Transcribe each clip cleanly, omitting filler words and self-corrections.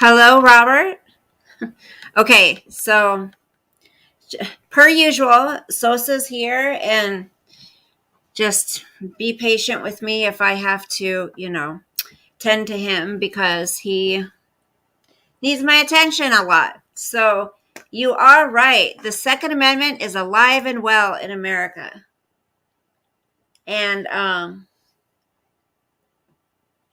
Hello, Robert. Okay, so per usual, Sosa's here, and just be patient with me if I have to, tend to him because he needs my attention a lot. So you are right. The Second Amendment is alive and well in America. And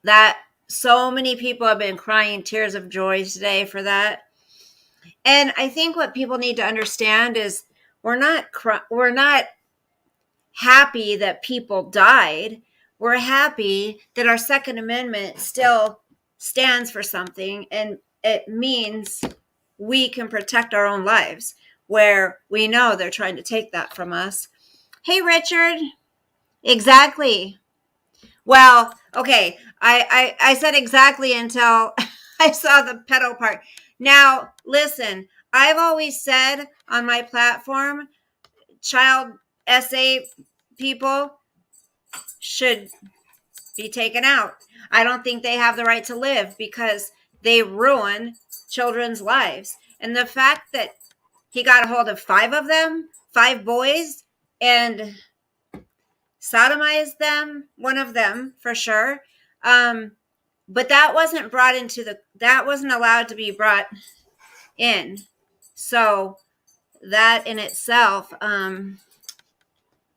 that so many people have been crying tears of joy today for that. And I think what people need to understand is we're not happy that people died. We're happy that our Second Amendment still stands for something, and it means we can protect our own lives where we know they're trying to take that from us. Hey, Richard. Exactly. Well, okay. I said exactly until I saw the pedal part. Now, listen, I've always said on my platform, child SA people should be taken out. I don't think they have the right to live because they ruin children's lives. And the fact that he got a hold of five of them, five boys, and sodomized them, one of them for sure. But that wasn't that wasn't allowed to be brought in. So that in itself,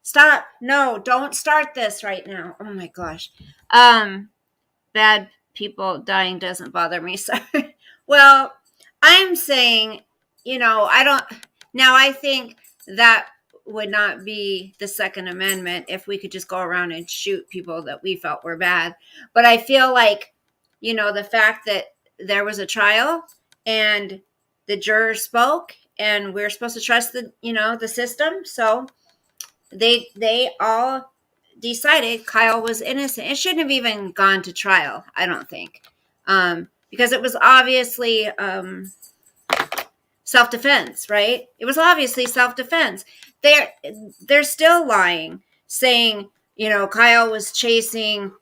stop. No, don't start this right now. Oh my gosh. Bad people dying doesn't bother me. Sorry. Well, I'm saying, I think that would not be the Second Amendment if we could just go around and shoot people that we felt were bad. But I feel like, the fact that there was a trial and the jurors spoke and we're supposed to trust the system. So they all decided Kyle was innocent. It shouldn't have even gone to trial, I don't think, because it was obviously self-defense, right? It was obviously self-defense. They're still lying, saying, Kyle was chasing,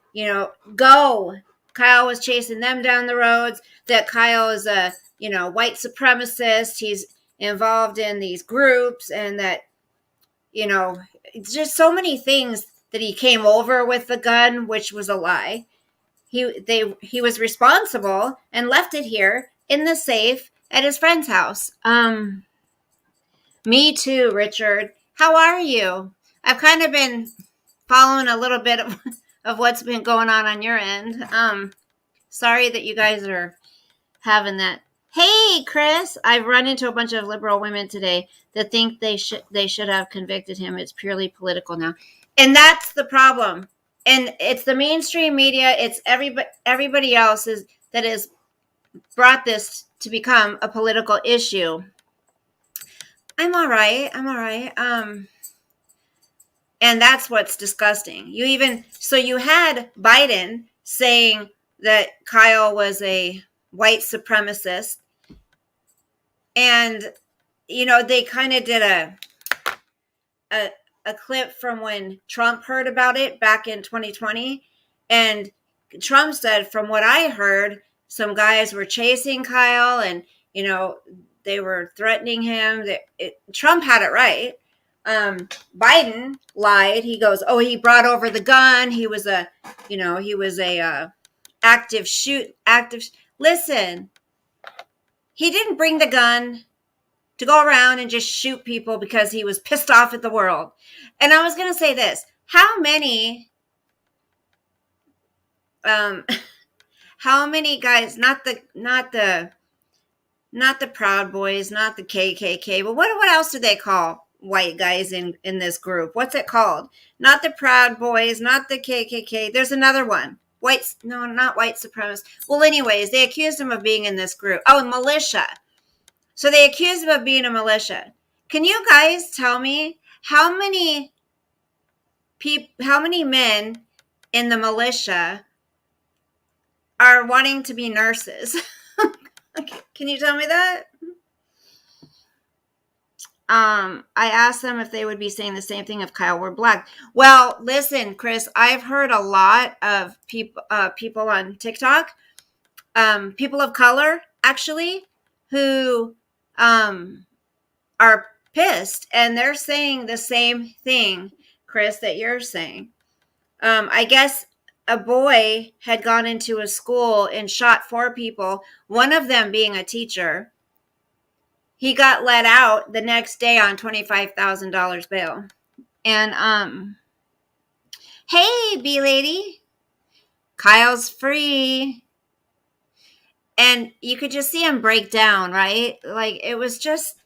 Kyle was chasing them down the roads, that Kyle is a, white supremacist. He's involved in these groups, and that, just so many things, that he came over with the gun, which was a lie. He was responsible and left it here in the safe at his friend's house. Me too, Richard. How are you? I've kind of been following a little bit of what's been going on your end. Sorry that you guys are having that. Hey, Chris, I've run into a bunch of liberal women today that think they should have convicted him. It's purely political now. And that's the problem. And it's the mainstream media, it's everybody else that has brought this to become a political issue. I'm all right. And that's what's disgusting. You had Biden saying that Kyle was a white supremacist. And, they kind of did a clip from when Trump heard about it back in 2020. And Trump said, from what I heard, some guys were chasing Kyle and, they were threatening him. Trump had it right. Biden lied. He goes, oh, he brought over the gun. He was a active. Listen, he didn't bring the gun to go around and just shoot people because he was pissed off at the world. And I was going to say this, how many guys, not the Proud Boys, not the KKK, but what else do they call white guys in this group? What's it called? Not the Proud Boys, not the KKK. There's another one. Not white supremacists. Well, anyways, they accused him of being in this group. Oh, militia. So they accused him of being a militia. Can you guys tell me how many men in the militia are wanting to be nurses? Can you tell me that? I asked them if they would be saying the same thing if Kyle were black. Well, listen, Chris, I've heard a lot of people on TikTok, people of color. actually who are pissed, and they're saying the same thing, Chris, that you're saying. I guess a boy had gone into a school and shot 4 people, one of them being a teacher. He got let out the next day on $25,000 bail. And hey, B lady, Kyle's free. And you could just see him break down, right? Like, it was just,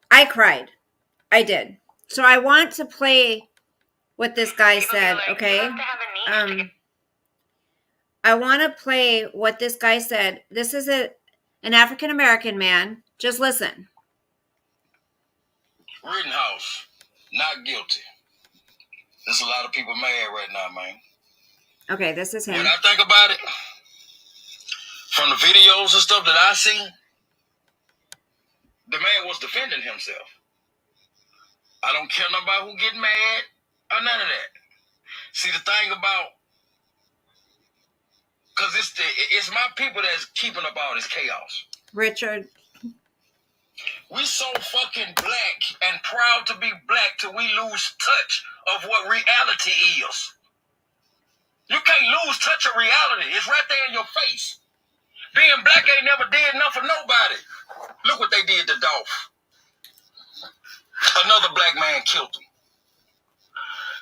I cried. I did. So I want to play what this guy said, okay? I want to play what this guy said. This is an African-American man. Just listen. Rittenhouse, not guilty. There's a lot of people mad right now, man. Okay, this is him. When I think about it, from the videos and stuff that I seen, the man was defending himself. I don't care nobody who get mad or none of that. See, the thing about, because it's my people that's keeping up all this chaos. Richard. We so fucking black and proud to be black till we lose touch of what reality is. You can't lose touch of reality. It's right there in your face. Being black ain't never did nothing for nobody. Look what they did to Dolph. Another black man killed him.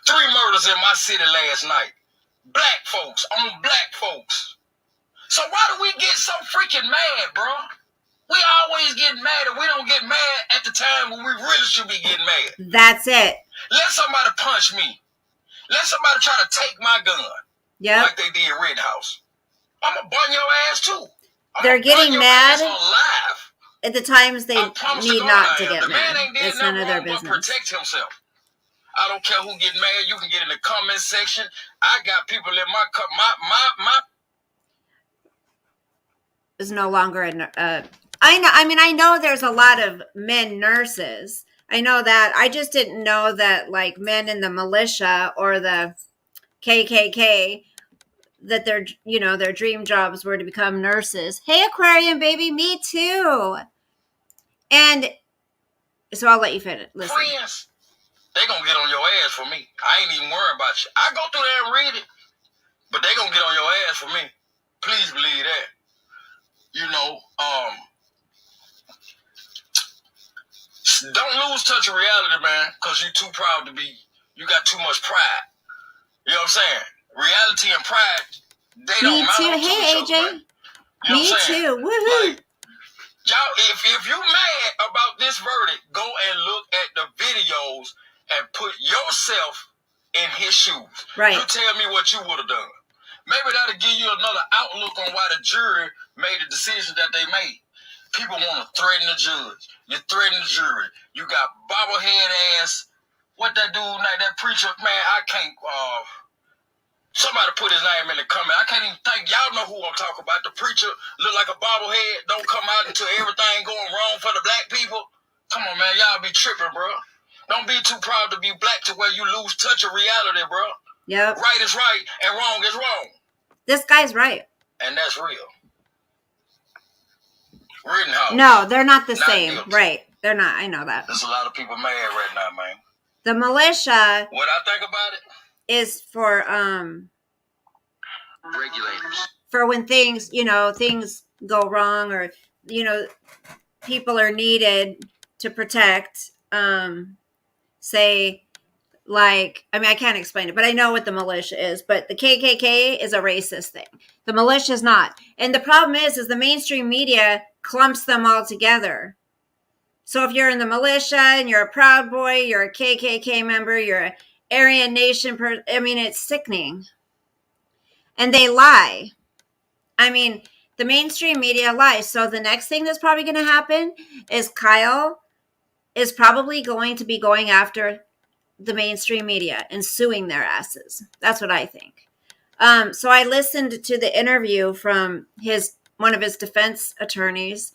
3 murders in my city last night. Black folks on black folks. So why do we get so freaking mad, bro? We always get mad, and we don't get mad at the time when we really should be getting mad. That's it. Let somebody punch me. Let somebody try to take my gun. Yeah. Like they did Rittenhouse. I'm going to burn your ass too. They're getting mad at the times they need not to get mad. It's none of their business. Protect himself. I don't care who get mad. You can get in the comment section. I got people in my is no longer I know there's a lot of men nurses. I know that. I just didn't know that, like, men in the militia or the KKK, that their dream jobs were to become nurses. Hey, Aquarium baby, me too. And so I'll let you finish. Listen. Friends, they gonna get on your ass for me. I ain't even worried about you. I go through there and read it, but they gonna get on your ass for me. Please believe that. Don't lose touch of reality, man, because you're too proud to be. You got too much pride. You know what I'm saying? Reality and pride, they don't matter to each other, AJ. man. You know Me what I'm saying? too. Woohoo. Like, y'all, if you mad about this verdict, go and look at the videos and put yourself in his shoes. Right. You tell me what you would have done. Maybe that'll give you another outlook on why the jury made the decision that they made. People want to threaten the judge. You threaten the jury. You got bobblehead ass. What that dude, like that preacher, man, I can't. Somebody put his name in the comment. I can't even think. Y'all know who I'm talking about. The preacher look like a bobblehead. Don't come out until everything going wrong for the black people. Come on, man. Y'all be tripping, bro. Don't be too proud to be black to where you lose touch of reality, bro. Yep. Right is right and wrong is wrong. This guy's right. And that's real. Rittenhouse. No, they're not the same. Guilty. Right. They're not. I know that. There's a lot of people mad right now, man. The militia. What I think about it is for regulators. For when things go wrong, or people are needed to protect, say, like, I can't explain it, but I know what the militia is. But the KKK is a racist thing. The militia is not. And the problem is the mainstream media clumps them all together. So if you're in the militia and you're a Proud Boy, you're a KKK member, you're an Aryan Nation it's sickening. And they lie. The mainstream media lies. So the next thing that's probably going to happen is Kyle is probably going to be going after the mainstream media and suing their asses. That's what I think. So I listened to the interview from one of his defense attorneys.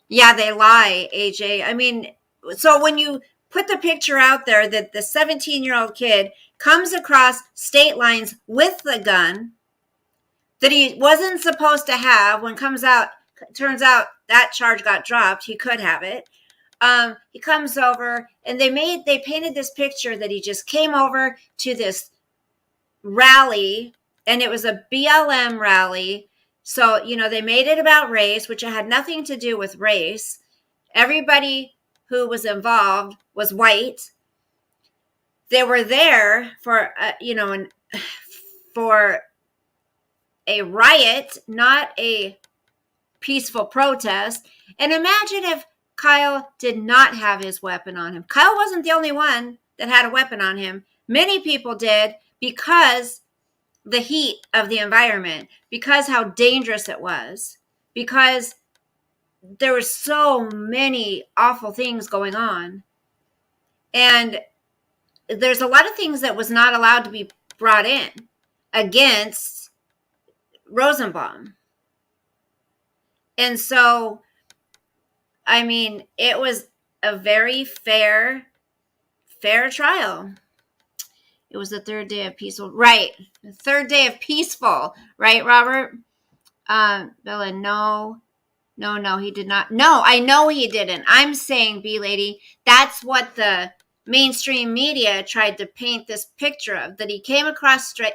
Yeah, they lie, AJ. So when you put the picture out there that the 17-year-old kid comes across state lines with the gun that he wasn't supposed to have, comes turns out that charge got dropped. He could have it. He comes over and they painted this picture that he just came over to this rally, and it was a BLM rally. So, they made it about race, which it had nothing to do with race. Everybody who was involved was white. They were there for, for a riot, not a peaceful protest. And imagine if Kyle did not have his weapon on him. Kyle wasn't the only one that had a weapon on him. Many people did, because the heat of the environment, because how dangerous it was, because there were so many awful things going on. And there's a lot of things that was not allowed to be brought in against Rosenbaum. And so, I mean, it was a very fair trial. It was the third day of peaceful, right? The third day of peaceful, right, Robert? Bella, no, he did not. No, I know he didn't. I'm saying, B lady, that's what the mainstream media tried to paint this picture of, that he came across straight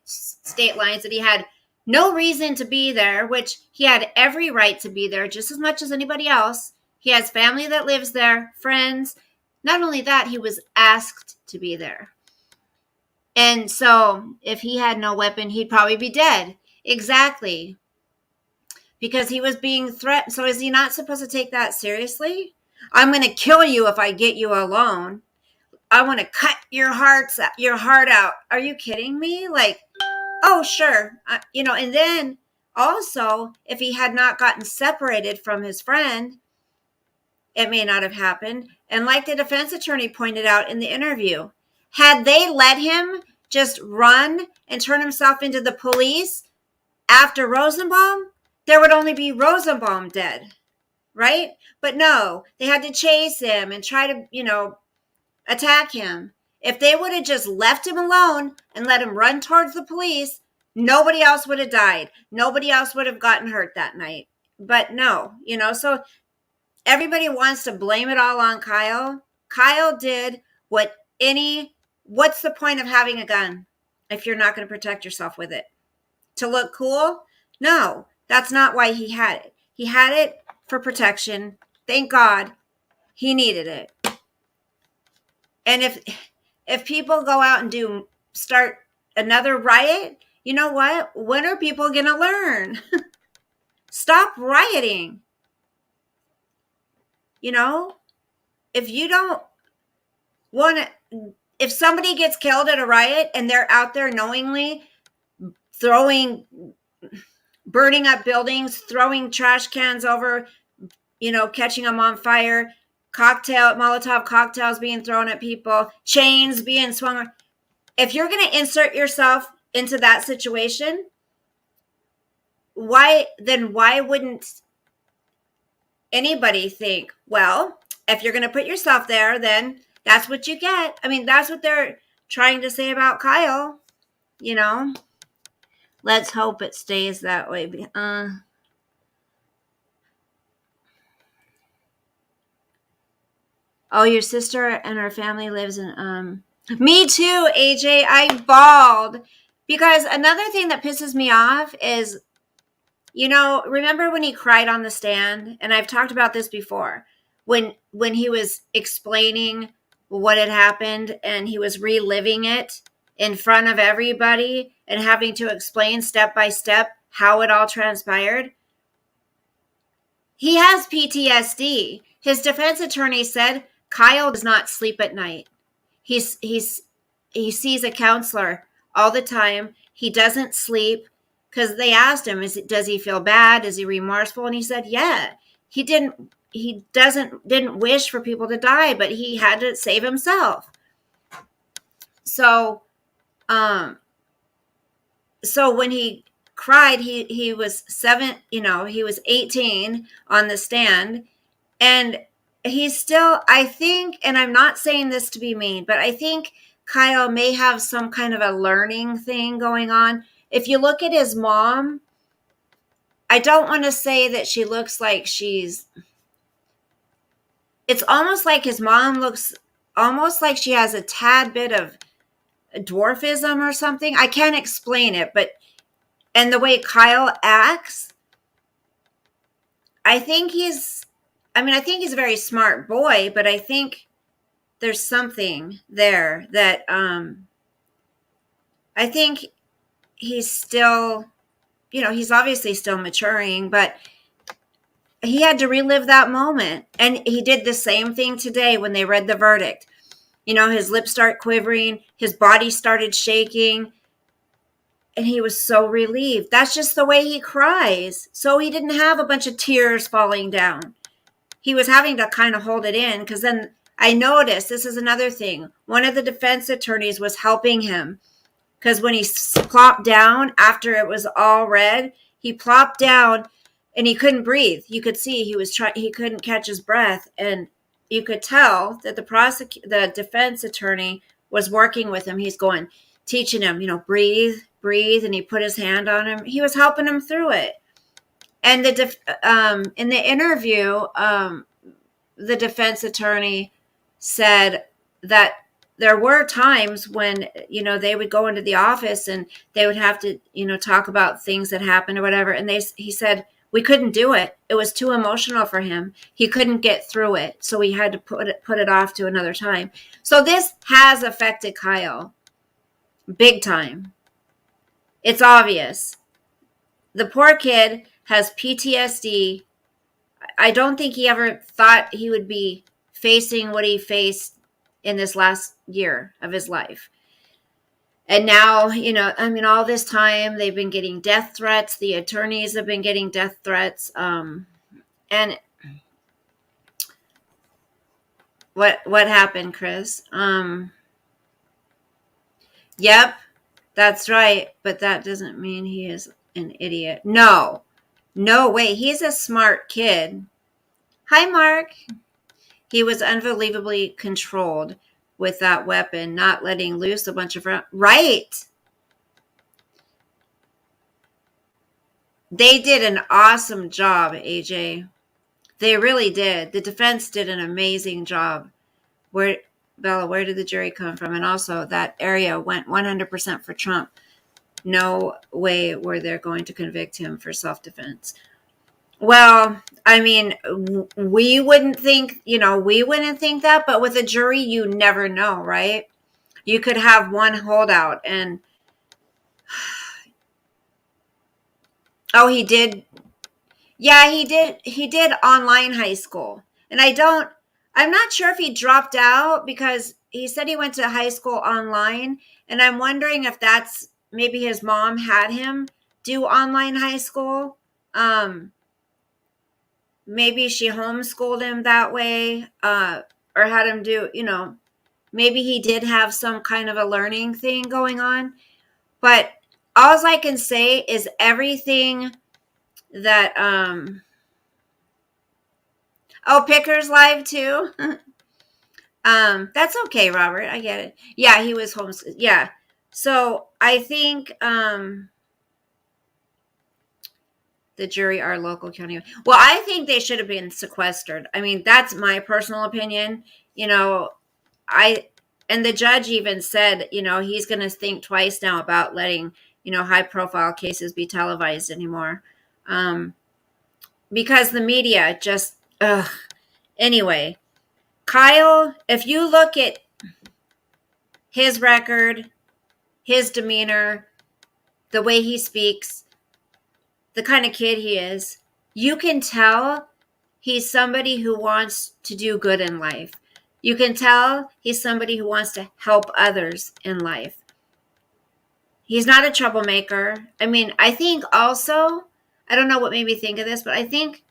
state lines, that he had no reason to be there, which he had every right to be there just as much as anybody else. He has family that lives there, friends. Not only that, he was asked to be there. And so if he had no weapon, he'd probably be dead. Exactly. Because he was being threatened. So is he not supposed to take that seriously? I'm going to kill you if I get you alone. I want to cut your heart out. Are you kidding me? Like, oh, sure. And then also, if he had not gotten separated from his friend, it may not have happened. And like the defense attorney pointed out in the interview, had they let him just run and turn himself into the police after Rosenbaum, there would only be Rosenbaum dead, right? But no, they had to chase him and try to, attack him. If they would have just left him alone and let him run towards the police, nobody else would have died. Nobody else would have gotten hurt that night. But no, so everybody wants to blame it all on Kyle. Kyle did what's the point of having a gun if you're not going to protect yourself with it? To look cool? No, that's not why he had it. He had it for protection. Thank God he needed it. And if people go out and start another riot, you know what? When are people going to learn? Stop rioting. If you don't want to, if somebody gets killed at a riot and they're out there knowingly burning up buildings, throwing trash cans over, catching them on fire, Molotov cocktails being thrown at people, chains being swung. If you're going to insert yourself into that situation, why wouldn't anybody think, well, if you're going to put yourself there, then that's what you get. I mean, that's what they're trying to say about Kyle, Let's hope it stays that way. Oh, your sister and her family lives in, me too, AJ. I bawled because another thing that pisses me off is, remember when he cried on the stand? And I've talked about this before, when he was explaining what had happened and he was reliving it in front of everybody and having to explain step by step how it all transpired. He has PTSD. His defense attorney said Kyle does not sleep at night. He sees a counselor all the time. He doesn't sleep because they asked him, does he feel bad? Is he remorseful? And he said, yeah, he didn't wish for people to die, but he had to save himself. So when he cried, he was 18 on the stand, and he's still, I think, and I'm not saying this to be mean, but I think Kyle may have some kind of a learning thing going on. If you look at his mom, I don't want to say that she looks like it's almost like his mom looks almost like she has a tad bit of dwarfism or something. I can't explain it, but, and the way Kyle acts, I think I think he's a very smart boy, but I think there's something there that, I think he's still, he's obviously still maturing, but he had to relive that moment. And he did the same thing today when they read the verdict. His lips start quivering, his body started shaking, and he was so relieved. That's just the way he cries. So he didn't have a bunch of tears falling down. He was having to kind of hold it in, because then I noticed, this is another thing, one of the defense attorneys was helping him, because when he plopped down after it was all read, he plopped down and he couldn't breathe. You could see he couldn't catch his breath, and you could tell that the defense attorney was working with him. He's going, teaching him, breathe, breathe, and he put his hand on him. He was helping him through it. And in the interview, the defense attorney said that there were times when, they would go into the office and they would have to, talk about things that happened or whatever. And he said, we couldn't do it. It was too emotional for him. He couldn't get through it. So we had to put it off to another time. So this has affected Kyle big time. It's obvious. The poor kid has PTSD. I don't think he ever thought he would be facing what he faced in this last year of his life. And now, all this time they've been getting death threats. The attorneys have been getting death threats. And what happened, Chris? Yep, that's right. But that doesn't mean he is an idiot. No way. He's a smart kid. Hi, Mark. He was unbelievably controlled with that weapon, not letting loose a bunch of rounds. Right. They did an awesome job, AJ. They really did. The defense did an amazing job. Bella, where did the jury come from? And also, that area went 100% for Trump. No way were they going to convict him for self-defense. Well, we wouldn't think that, but with a jury, you never know, right? You could have one holdout and, oh, he did. Yeah, he did online high school. And I'm not sure if he dropped out, because he said he went to high school online. And I'm wondering if that's maybe his mom had him do online high school. Maybe she homeschooled him that way, or had him do, maybe he did have some kind of a learning thing going on. But all I can say is everything that, Picker's live too. That's okay, Robert. I get it. Yeah, he was homeschooled. Yeah. So I think, the jury are local county. Well, I think they should have been sequestered. That's my personal opinion. And the judge even said, he's going to think twice now about letting, high profile cases be televised anymore. Because the media just, anyway, Kyle, if you look at his record, his demeanor, the way he speaks, the kind of kid he is, you can tell he's somebody who wants to do good in life. You can tell he's somebody who wants to help others in life. He's not a troublemaker. I think also, I don't know what made me think of this, but I think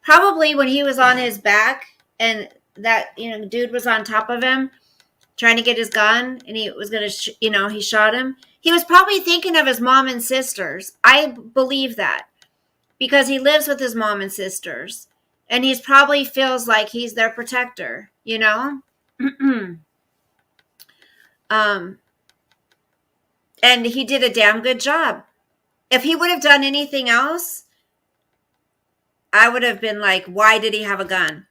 probably when he was on his back and that, dude was on top of him trying to get his gun, and he was going to, he shot him. He was probably thinking of his mom and sisters. I believe that, because he lives with his mom and sisters, and he's probably feels like he's their protector, and he did a damn good job. If he would have done anything else, I would have been like, why did he have a gun?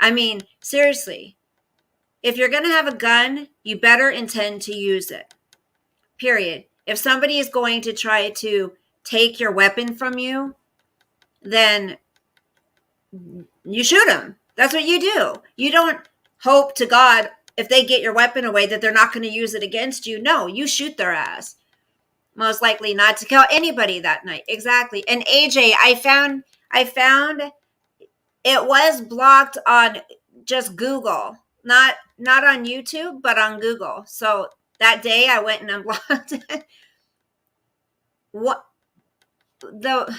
I mean, seriously, if you're going to have a gun, you better intend to use it. Period. If somebody is going to try to take your weapon from you, then you shoot them. That's what you do. You don't hope to God if they get your weapon away that they're not going to use it against you. No, you shoot their ass. Most likely not to kill anybody that night. Exactly. And AJ, I found it was blocked on just Google. Not on YouTube, but on Google. So that day I went and unblocked it. What the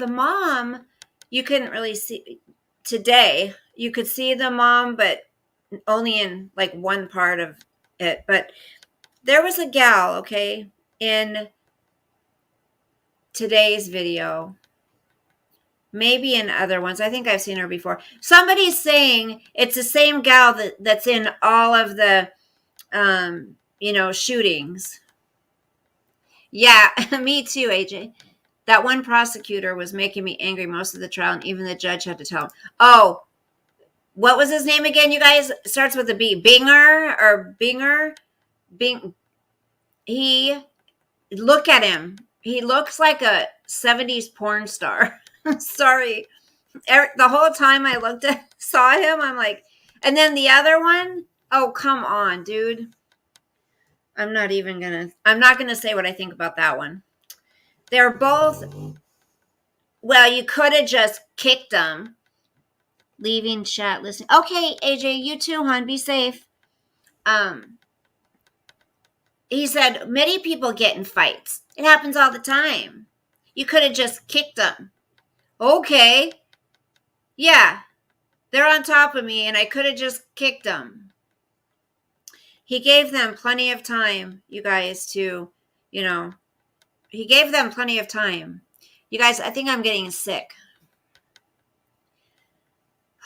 mom, you couldn't really see today. You could see the mom, but only in like one part of it. But there was a gal, okay, in today's video, maybe in other ones. I think I've seen her before. Somebody's saying it's the same gal that's in all of the shootings. Yeah, me too, AJ. That one prosecutor was making me angry most of the trial, and even the judge had to tell him. Oh, what was his name again, you guys? It starts with a B. Binger? Look at him. He looks like a 70s porn star. Sorry. The whole time I saw him, I'm like, and then the other one, oh, come on, dude. I'm not going to say what I think about that one. They're both, well, you could have just kicked them. Leaving chat, listening. Okay, AJ, you too, hon. Be safe. He said, many people get in fights. It happens all the time. You could have just kicked them. Okay. Yeah. They're on top of me, and I could have just kicked them. He gave them plenty of time, you guys, to, he gave them plenty of time. You guys, I think I'm getting sick.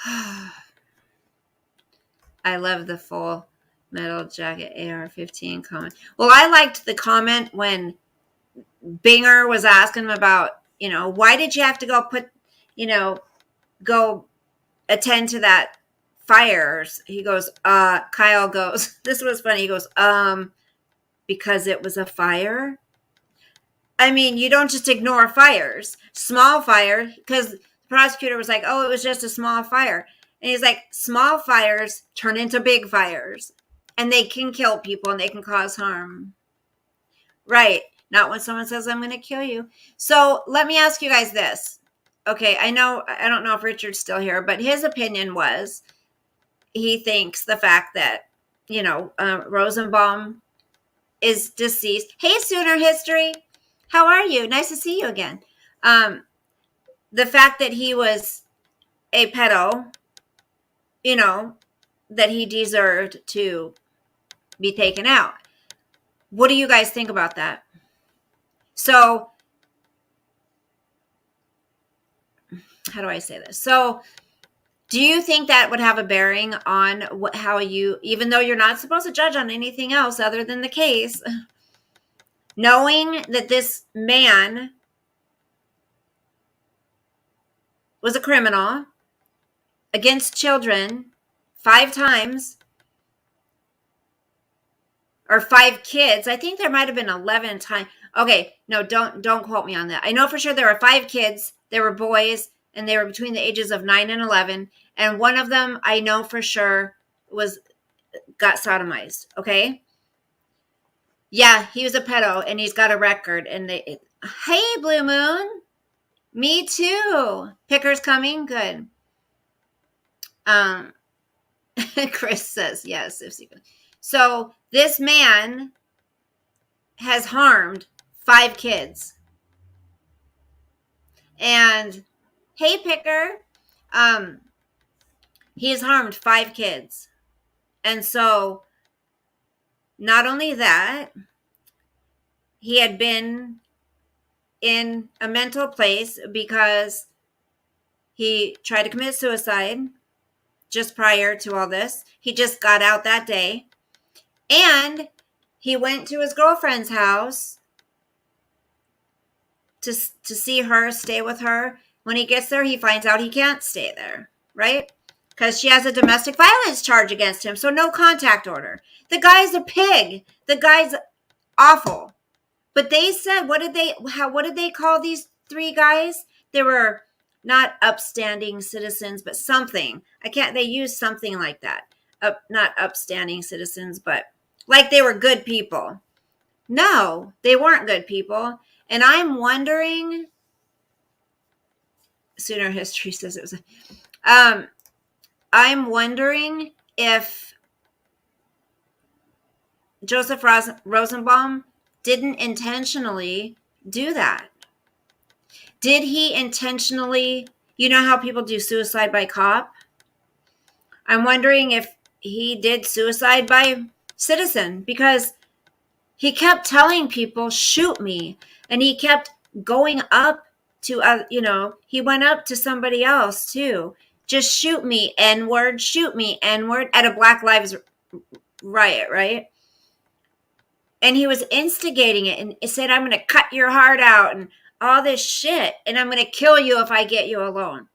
I love the Full Metal Jacket AR-15 comment. Well, I liked the comment when Binger was asking him about, why did you have to go attend to that fires? He goes, Kyle goes, this was funny. He goes, because it was a fire. I mean, you don't just ignore fires. Small fire, because the prosecutor was like, oh, it was just a small fire. And he's like, small fires turn into big fires. And they can kill people and they can cause harm. Right. Not when someone says, I'm going to kill you. So let me ask you guys this. Okay, I don't know if Richard's still here, but his opinion was he thinks the fact that, Rosenbaum is deceased. Hey, Sooner History. How are you? Nice to see you again. The fact that he was a pedo, that he deserved to be taken out. What do you guys think about that? So, how do I say this? So, do you think that would have a bearing on how you, even though you're not supposed to judge on anything else other than the case, knowing that this man was a criminal against children 5 times, or 5 kids. I think there might have been 11 times. Okay, no, don't quote me on that. I know for sure there were 5 kids. They were boys, and they were between the ages of 9 and 11. And one of them, I know for sure, got sodomized. Okay. Yeah, he was a pedo, and he's got a record. And hey, Blue Moon, me too. Picker's coming, good. Chris says yes. So this man has harmed 5 kids. And hey, Picker, he has harmed 5 kids. And so not only that, he had been in a mental place because he tried to commit suicide just prior to all this. He just got out that day. And he went to his girlfriend's house to see her, stay with her. When he gets there, he finds out he can't stay there, right? Because she has a domestic violence charge against him, so no contact order. The guy's a pig. The guy's awful. But they said, what did they call these three guys? They were not upstanding citizens, but something. They used something like that. Not upstanding citizens, but like they were good people. No, they weren't good people. And I'm wondering, Sooner History says it was, I'm wondering if Joseph Rosenbaum didn't intentionally do that. Did he intentionally, you know how people do suicide by cop? I'm wondering if he did suicide by citizen, because he kept telling people, shoot me. And he kept going up to, he went up to somebody else too. Just shoot me, N-word, shoot me, N-word, at a Black Lives riot, right? And he was instigating it and said, I'm going to cut your heart out and all this shit. And I'm going to kill you if I get you alone.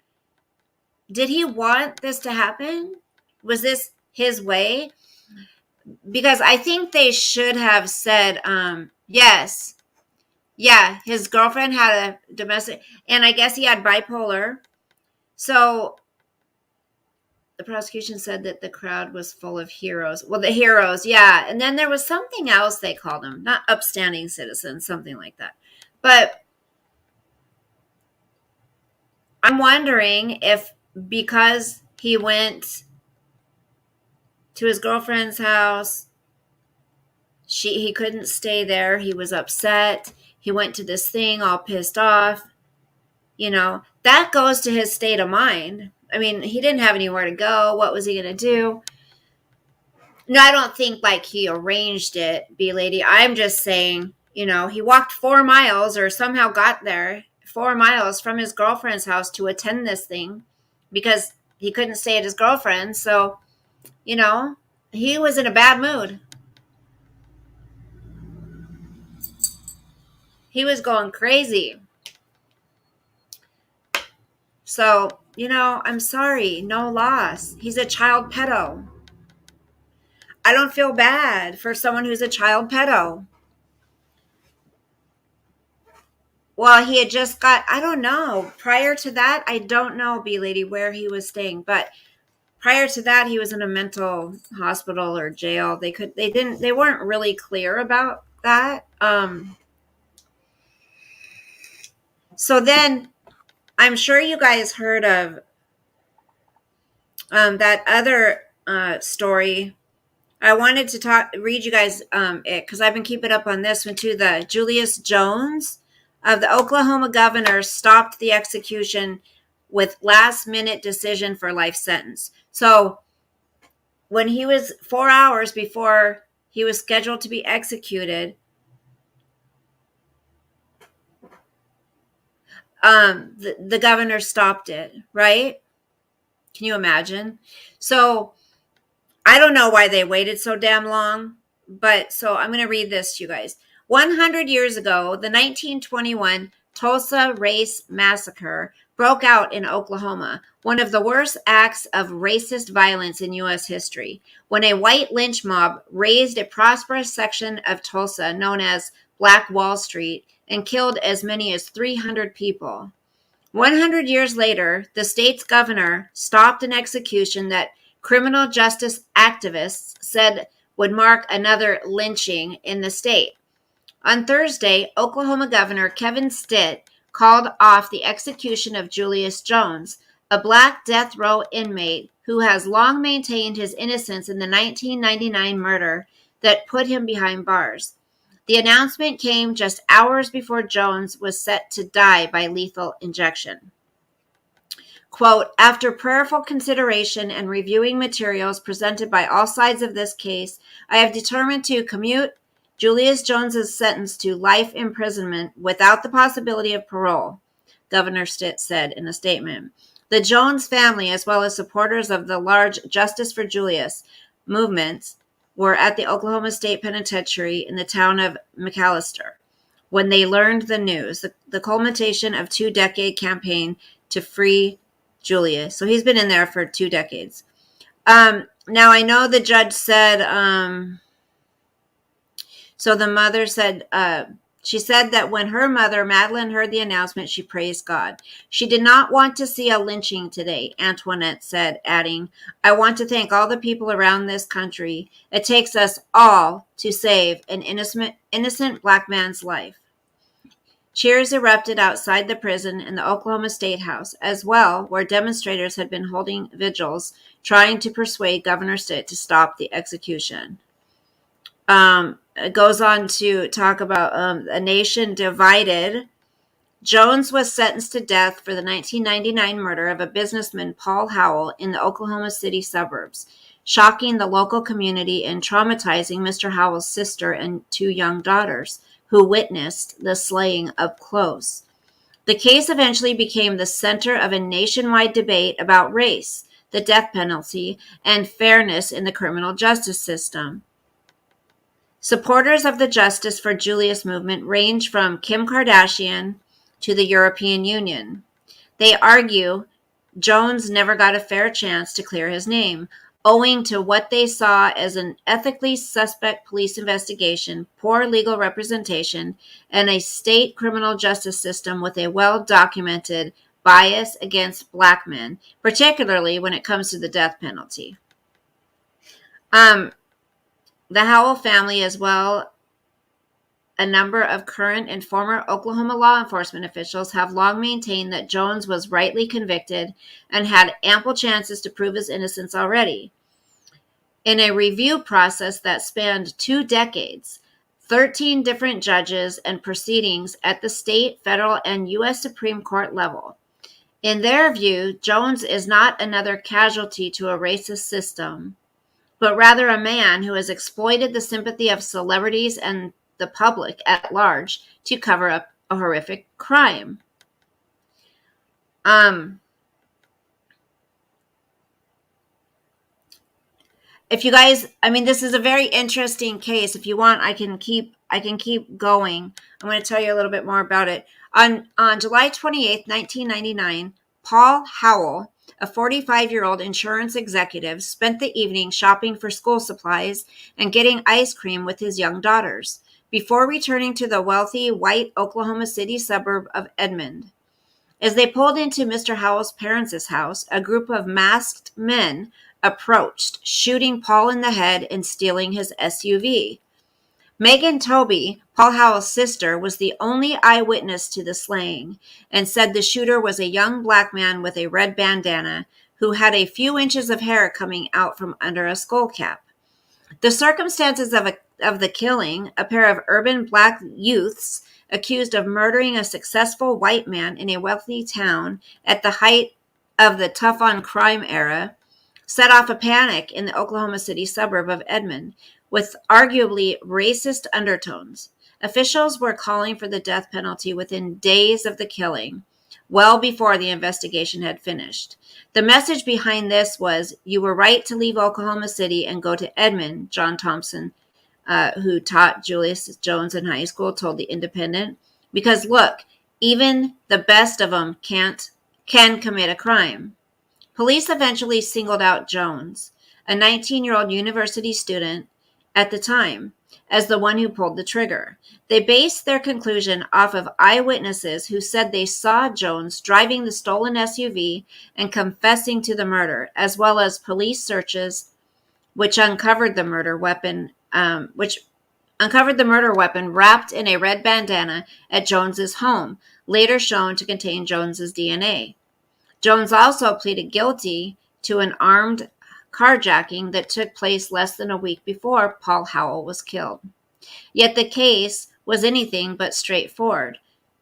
Did he want this to happen? Was this his way? Because I think they should have said, yes. Yeah, his girlfriend had a domestic, and I guess he had bipolar. So the prosecution said that the crowd was full of heroes. Well, the heroes, yeah. And then there was something else they called them, not upstanding citizens, something like that. But I'm wondering if because he went to his girlfriend's house, he couldn't stay there. He was upset. He went to this thing all pissed off. That goes to his state of mind. I mean, he didn't have anywhere to go. What was he going to do? No, I don't think like he arranged it, B-Lady. I'm just saying, he walked 4 miles or somehow got there 4 miles from his girlfriend's house to attend this thing because he couldn't stay at his girlfriend's. So, he was in a bad mood. He was going crazy. So, I'm sorry. No loss. He's a child pedo. I don't feel bad for someone who's a child pedo. Well, he had just I don't know. Prior to that, I don't know, B-Lady, where he was staying. But prior to that, he was in a mental hospital or jail. They weren't really clear about that. So then I'm sure you guys heard of that other story. I wanted to read you guys it because I've been keeping up on this one too. The Julius Jones of the Oklahoma governor stopped the execution with last-minute decision for life sentence. So when he was 4 hours before he was scheduled to be executed, the governor stopped it, right? Can you imagine? So I don't know why they waited so damn long, but so I'm going to read this to you guys. 100 years ago, the 1921 Tulsa Race Massacre broke out in Oklahoma, one of the worst acts of racist violence in U.S. history, when a white lynch mob razed a prosperous section of Tulsa known as Black Wall Street and killed as many as 300 people. 100 years later, the state's governor stopped an execution that criminal justice activists said would mark another lynching in the state. On Thursday, Oklahoma Governor Kevin Stitt called off the execution of Julius Jones, a black death row inmate who has long maintained his innocence in the 1999 murder that put him behind bars. The announcement came just hours before Jones was set to die by lethal injection. Quote, after prayerful consideration and reviewing materials presented by all sides of this case, I have determined to commute Julius Jones's sentence to life imprisonment without the possibility of parole, Governor Stitt said in a statement. The Jones family, as well as supporters of the large Justice for Julius movements, were at the Oklahoma State Penitentiary in the town of McAllister when they learned the news, the culmination of 2-decade campaign to free Julius. So he's been in there for 2 decades. Now I know the judge said, so the mother said, she said that when her mother, Madeline, heard the announcement, she praised God. She did not want to see a lynching today, Antoinette said, adding, I want to thank all the people around this country. It takes us all to save an innocent black man's life. Cheers erupted outside the prison in the Oklahoma State House, as well, where demonstrators had been holding vigils trying to persuade Governor Stitt to stop the execution. It goes on to talk about a nation divided. Jones was sentenced to death for the 1999 murder of a businessman, Paul Howell, in the Oklahoma City suburbs, shocking the local community and traumatizing Mr. Howell's sister and 2 young daughters, who witnessed the slaying up close. The case eventually became the center of a nationwide debate about race, the death penalty, and fairness in the criminal justice system. Supporters of the Justice for Julius movement range from Kim Kardashian to the European Union. They argue Jones never got a fair chance to clear his name, owing to what they saw as an ethically suspect police investigation, poor legal representation, and a state criminal justice system with a well-documented bias against black men, particularly when it comes to the death penalty. The Howell family, as well a number of current and former Oklahoma law enforcement officials, have long maintained that Jones was rightly convicted and had ample chances to prove his innocence already. In a review process that spanned 2 decades, 13 different judges and proceedings at the state, federal, and U.S. Supreme Court level. In their view, Jones is not another casualty to a racist system, but rather a man who has exploited the sympathy of celebrities and the public at large to cover up a horrific crime. If you guys, this is a very interesting case. If you want, I can keep going. I'm going to tell you a little bit more about it. On July 28th, 1999, Paul Howell, a 45-year-old insurance executive, spent the evening shopping for school supplies and getting ice cream with his young daughters before returning to the wealthy white Oklahoma City suburb of Edmond. As they pulled into Mr. Howell's parents' house, a group of masked men approached, shooting Paul in the head and stealing his SUV. Megan Toby, Paul Howell's sister, was the only eyewitness to the slaying and said the shooter was a young black man with a red bandana who had a few inches of hair coming out from under a skull cap. The circumstances of the killing, a pair of urban black youths accused of murdering a successful white man in a wealthy town at the height of the tough-on-crime era, set off a panic in the Oklahoma City suburb of Edmond, with arguably racist undertones. Officials were calling for the death penalty within days of the killing, well before the investigation had finished. The message behind this was, you were right to leave Oklahoma City and go to Edmond, John Thompson, who taught Julius Jones in high school, told The Independent. Because look, even the best of them can commit a crime. Police eventually singled out Jones, a 19-year-old university student at the time, as the one who pulled the trigger. They based their conclusion off of eyewitnesses who said they saw Jones driving the stolen SUV and confessing to the murder, as well as police searches which uncovered the murder weapon wrapped in a red bandana at Jones's home, later shown to contain Jones's DNA. Jones also pleaded guilty to an armed carjacking that took place less than a week before Paul Howell was killed. Yet the case was anything but straightforward.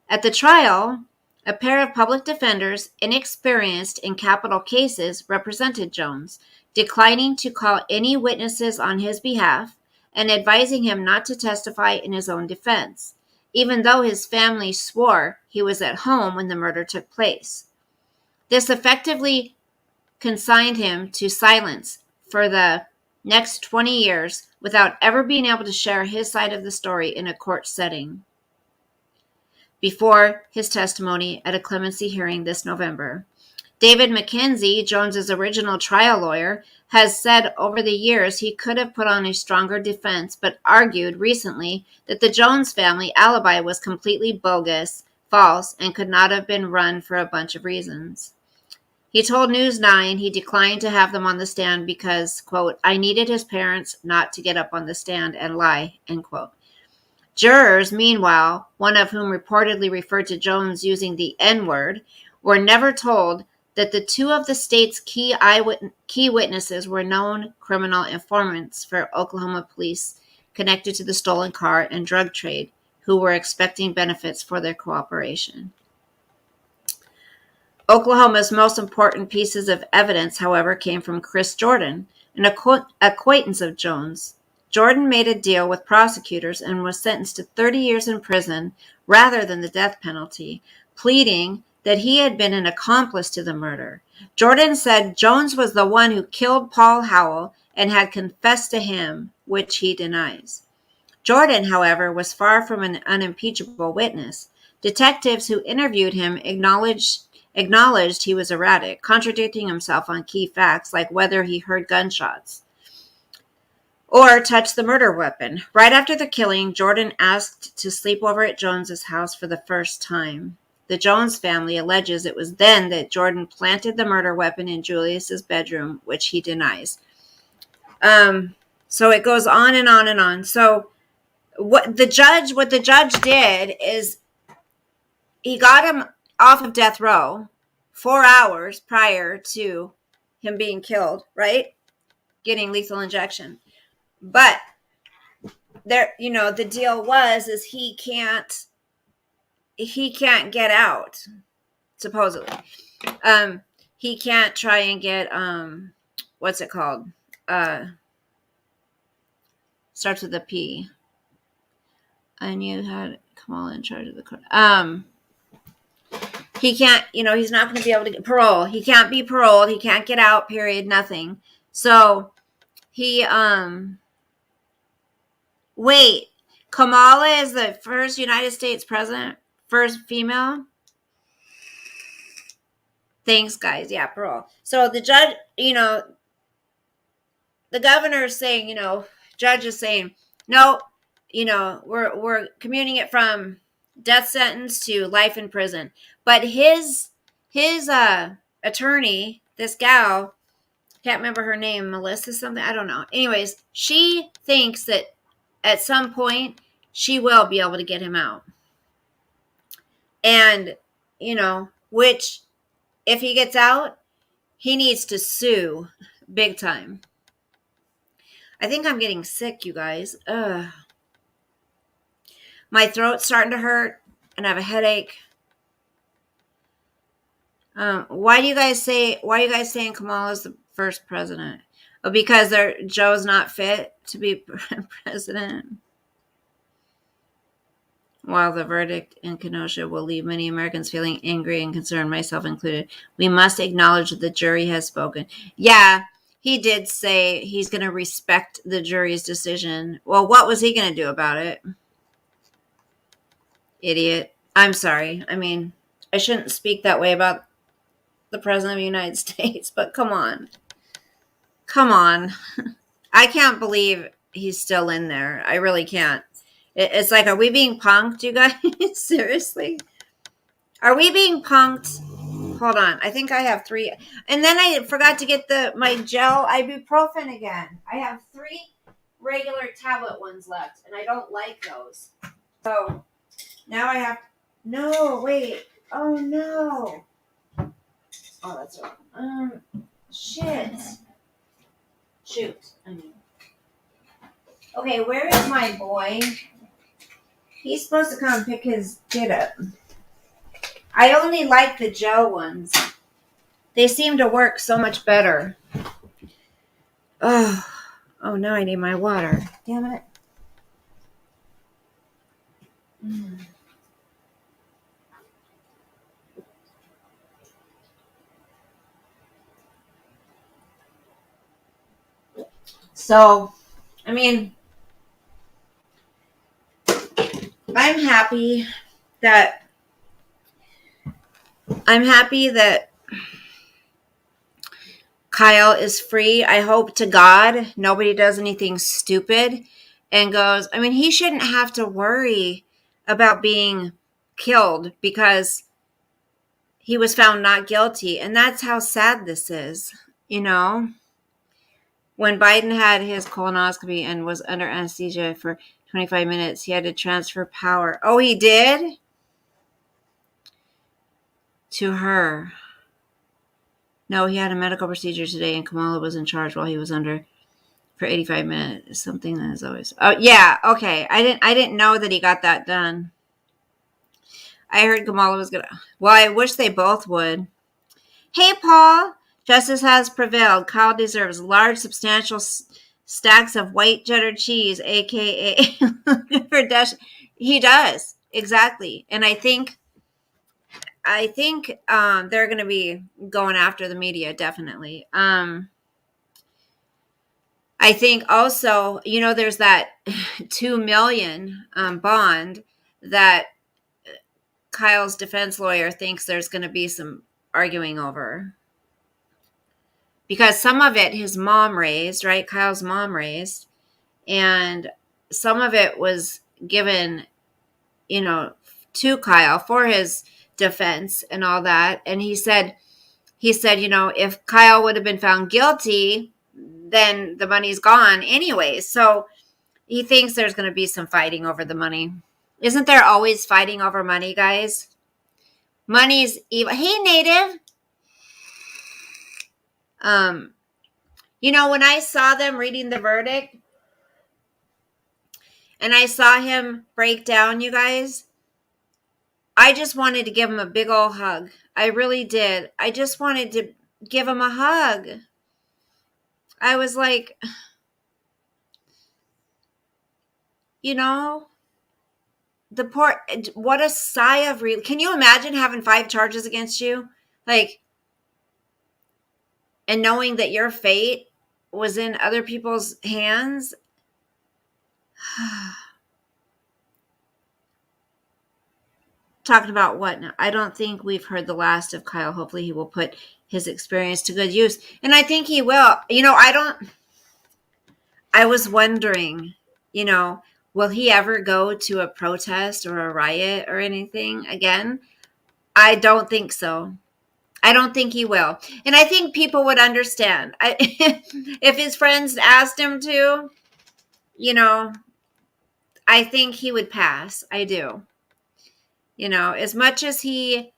At the trial, a pair of public defenders, inexperienced in capital cases, represented Jones, declining to call any witnesses on his behalf and advising him not to testify in his own defense, even though his family swore he was at home when the murder took place. This effectively consigned him to silence for the next 20 years without ever being able to share his side of the story in a court setting. before his testimony at a clemency hearing this November. David McKenzie, Jones's original trial lawyer, has said over the years he could have put on a stronger defense, but argued recently that the Jones family alibi was completely bogus, false, and could not have been run for a bunch of reasons. He told News 9 he declined to have them on the stand because, quote, I needed his parents not to get up on the stand and lie, end quote. Jurors, meanwhile, one of whom reportedly referred to Jones using the N-word, were never told that the two of the state's key witnesses were known criminal informants for Oklahoma police connected to the stolen car and drug trade, who were expecting benefits for their cooperation. Oklahoma's most important pieces of evidence, however, came from Chris Jordan, an acquaintance of Jones. Jordan made a deal with prosecutors and was sentenced to 30 years in prison rather than the death penalty, pleading that he had been an accomplice to the murder. Jordan said Jones was the one who killed Paul Howell and had confessed to him, which he denies. Jordan, however, was far from an unimpeachable witness. Detectives who interviewed him acknowledged he was erratic, contradicting himself on key facts like whether he heard gunshots or touched the murder weapon. Right after the killing, Jordan asked to sleep over at Jones's house for the first time. The Jones family alleges it was then that Jordan planted the murder weapon in Julius's bedroom, which he denies. So it goes on and on and on. So what the judge did is he got him off of death row 4 hours prior to him being killed, right? Getting lethal injection. But there, the deal is he can't get out, supposedly. He can't try and get what's it called? Starts with a P. And you had Kamala in charge of the court. He can't, he's not going to be able to get parole. He can't be paroled. He can't get out, period, nothing. So he, wait, Kamala is the first United States president, first female? Thanks, guys. Yeah, parole. So the judge, the governor is saying, judge is saying, no, we're commuting it from death sentence to life in prison. But his attorney, this gal, can't remember her name, Melissa something, I don't know. Anyways, she thinks that at some point she will be able to get him out. And, which if he gets out, he needs to sue big time. I think I'm getting sick, you guys. Ugh. My throat's starting to hurt and I have a headache. Why are you guys saying Kamala's the first president? Oh, because Joe's not fit to be president. While the verdict in Kenosha will leave many Americans feeling angry and concerned, myself included, we must acknowledge that the jury has spoken. Yeah, he did say he's going to respect the jury's decision. Well, what was he going to do about it? Idiot. I'm sorry. I mean, I shouldn't speak that way about the president of the United States, but come on. Come on. I can't believe he's still in there. I really can't. It's like, are we being punked, you guys? Seriously? Are we being punked? Hold on. I think I have 3. And then I forgot to get my gel ibuprofen again. I have 3 regular tablet ones left, and I don't like those. So now I have... No, wait. Oh, no. Oh, that's right. Shit. Shoot. Okay, where is my boy? He's supposed to come pick his kid up. I only like the gel ones. They seem to work so much better. Oh, now I need my water. Damn it. So, I mean, I'm happy that I'm happy that Kyle is free. I hope to God nobody does anything stupid and goes, I mean, he shouldn't have to worry about being killed because he was found not guilty. And that's how sad this is, you know? When Biden had his colonoscopy and was under anesthesia for 25 minutes, he had to transfer power. Oh, he did? To her. No, he had a medical procedure today and Kamala was in charge while he was under for 85 minutes. Something that is always. Oh, yeah, okay. I didn't know that he got that done. I heard Kamala was gonna. Well, I wish they both would. Hey, Paul. Justice has prevailed. Kyle deserves large, substantial stacks of white cheddar cheese, aka for Dash. He does exactly, and I think they're going to be going after the media definitely. I think also, there's that 2 million bond that Kyle's defense lawyer thinks there's going to be some arguing over. Because some of it his mom raised, right? Kyle's mom raised, and some of it was given, to Kyle for his defense and all that. And he said, if Kyle would have been found guilty, then the money's gone anyway. So he thinks there's going to be some fighting over the money. Isn't there always fighting over money, guys? Money's evil. Hey, Native. When I saw them reading the verdict and I saw him break down, you guys, I just wanted to give him a big old hug. I really did. I just wanted to give him a hug. I was like, the poor, what a sigh of relief. Can you imagine having 5 charges against you? Like, and knowing that your fate was in other people's hands? Talking about what now? I don't think we've heard the last of Kyle. Hopefully he will put his experience to good use. And I think he will. I was wondering, will he ever go to a protest or a riot or anything again? I don't think so. I don't think he will. And I think people would understand. If his friends asked him to, I think he would pass. I do. As much as he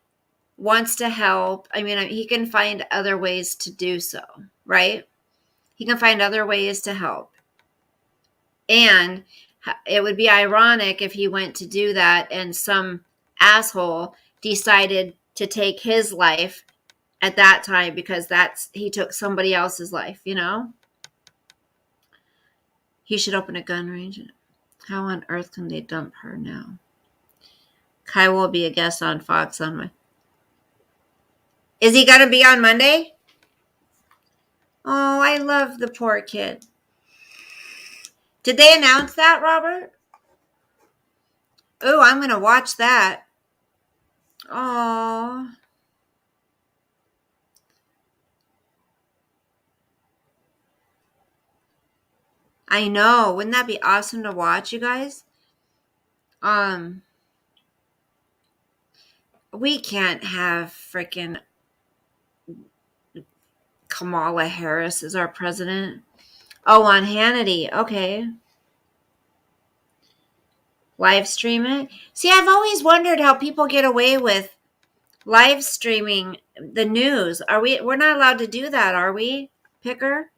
wants to help, I mean, he can find other ways to do so, right? He can find other ways to help. And it would be ironic if he went to do that and some asshole decided to take his life at that time because he took somebody else's life, He should open a gun range. How on earth can they dump her now? Kai will be a guest on Fox on Monday. Is he going to be on Monday? Oh, I love the poor kid. Did they announce that, Robert? Oh, I'm going to watch that. Oh. I know. Wouldn't that be awesome to watch, you guys? We can't have freaking Kamala Harris as our president. Oh, on Hannity. Okay. Live stream it. See, I've always wondered how people get away with live streaming the news. We're not allowed to do that, are we, Picker?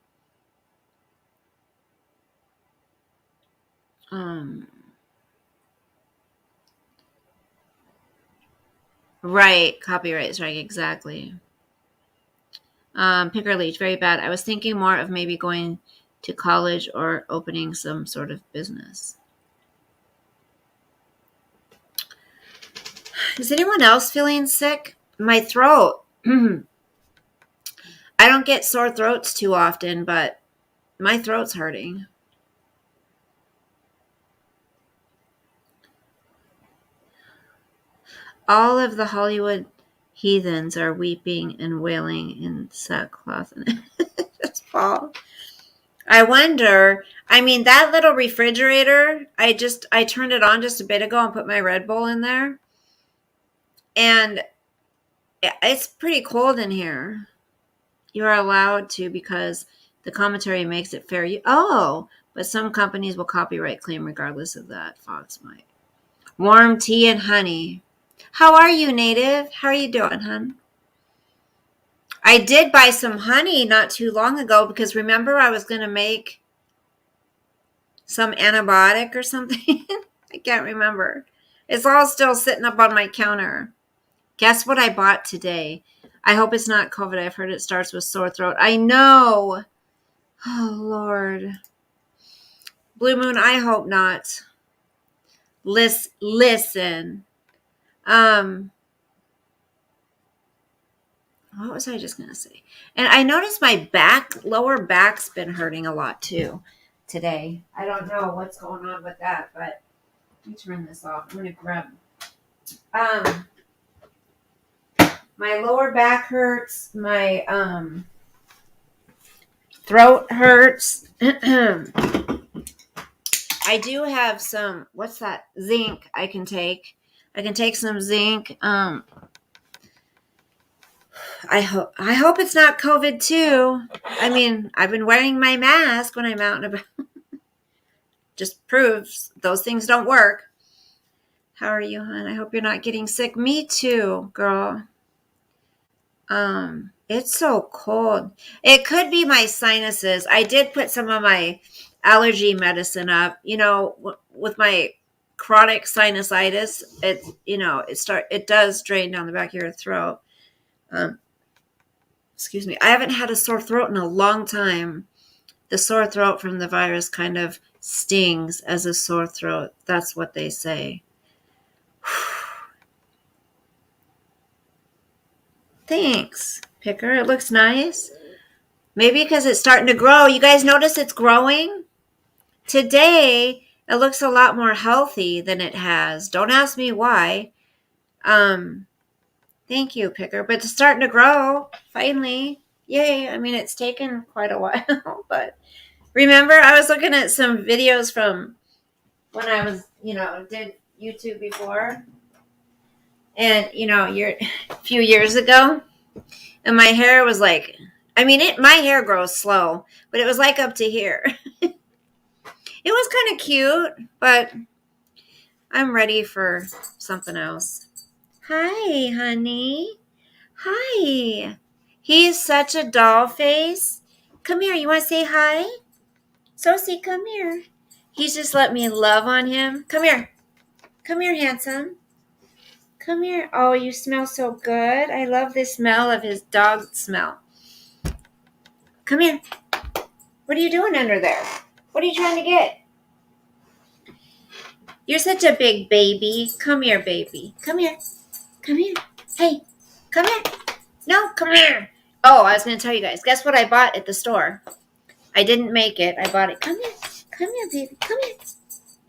Right. Copyright strike. Exactly. Picker Leach. Very bad. I was thinking more of maybe going to college or opening some sort of business. Is anyone else feeling sick? My throat. I don't get sore throats too often, but my throat's hurting. All of the Hollywood Heathens are weeping and wailing in sackcloth and just fall. I wonder, I mean, that little refrigerator, I turned it on just a bit ago and put my Red Bull in there. And it's pretty cold in here. You are allowed to because the commentary makes it fair. But some companies will copyright claim regardless of that. Fox might. Warm tea and honey. How are you, Native? How are you doing, hon? I did buy some honey not too long ago because remember I was going to make some antibiotic or something? I can't remember. It's all still sitting up on my counter. Guess what I bought today? I hope it's not COVID. I've heard it starts with sore throat. I know. Oh, Lord. Blue Moon, I hope not. Listen. What was I just going to say? And I noticed my lower back's been hurting a lot too today. I don't know what's going on with that, but let me turn this off. I'm going to grab. My lower back hurts. My throat hurts. I do have some, what's that? Zinc I can take. I can take some zinc. I hope it's not COVID too. I mean, I've been wearing my mask when I'm out and about. Just proves those things don't work. How are you, hon? I hope you're not getting sick. Me too, girl. It's so cold. It could be my sinuses. I did put some of my allergy medicine up. You know, with my chronic sinusitis, it does drain down the back of your throat. Excuse me. I haven't had a sore throat in a long time. The sore throat from the virus kind of stings as a sore throat. That's what they say. Thanks, Picker. It looks nice. Maybe because it's starting to grow. You guys notice it's growing? Today, it looks a lot more healthy than it has. Don't ask me why. Thank you, Picker. But it's starting to grow, finally. Yay. I mean, it's taken quite a while. But remember, I was looking at some videos from when I was, did YouTube before. And, a few years ago. And my hair was like, my hair grows slow, but it was like up to here. It was kind of cute, but I'm ready for something else. Hi, honey. Hi. He's such a doll face. Come here. You want to say hi? Sosie, come here. He's just let me love on him. Come here. Come here, handsome. Come here. Oh, you smell so good. I love the smell of his dog smell. Come here. What are you doing under there? What are you trying to get? You're such a big baby. Come here, baby. Come here. Come here. Hey, come here. No, come here. Oh, I was going to tell you guys. Guess what I bought at the store? I didn't make it. I bought it. Come here. Come here, baby. Come here.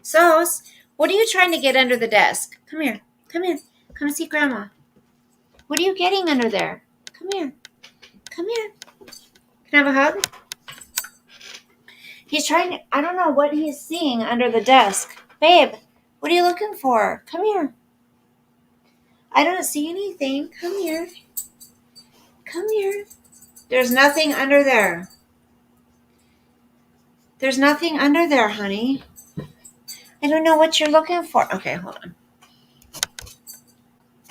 Sauce, what are you trying to get under the desk? Come here. Come here. Come see Grandma. What are you getting under there? Come here. Come here. Can I have a hug? He's trying to, I don't know what he's seeing under the desk. Babe, what are you looking for? Come here. I don't see anything. Come here. Come here. There's nothing under there. There's nothing under there, honey. I don't know what you're looking for. Okay, hold on.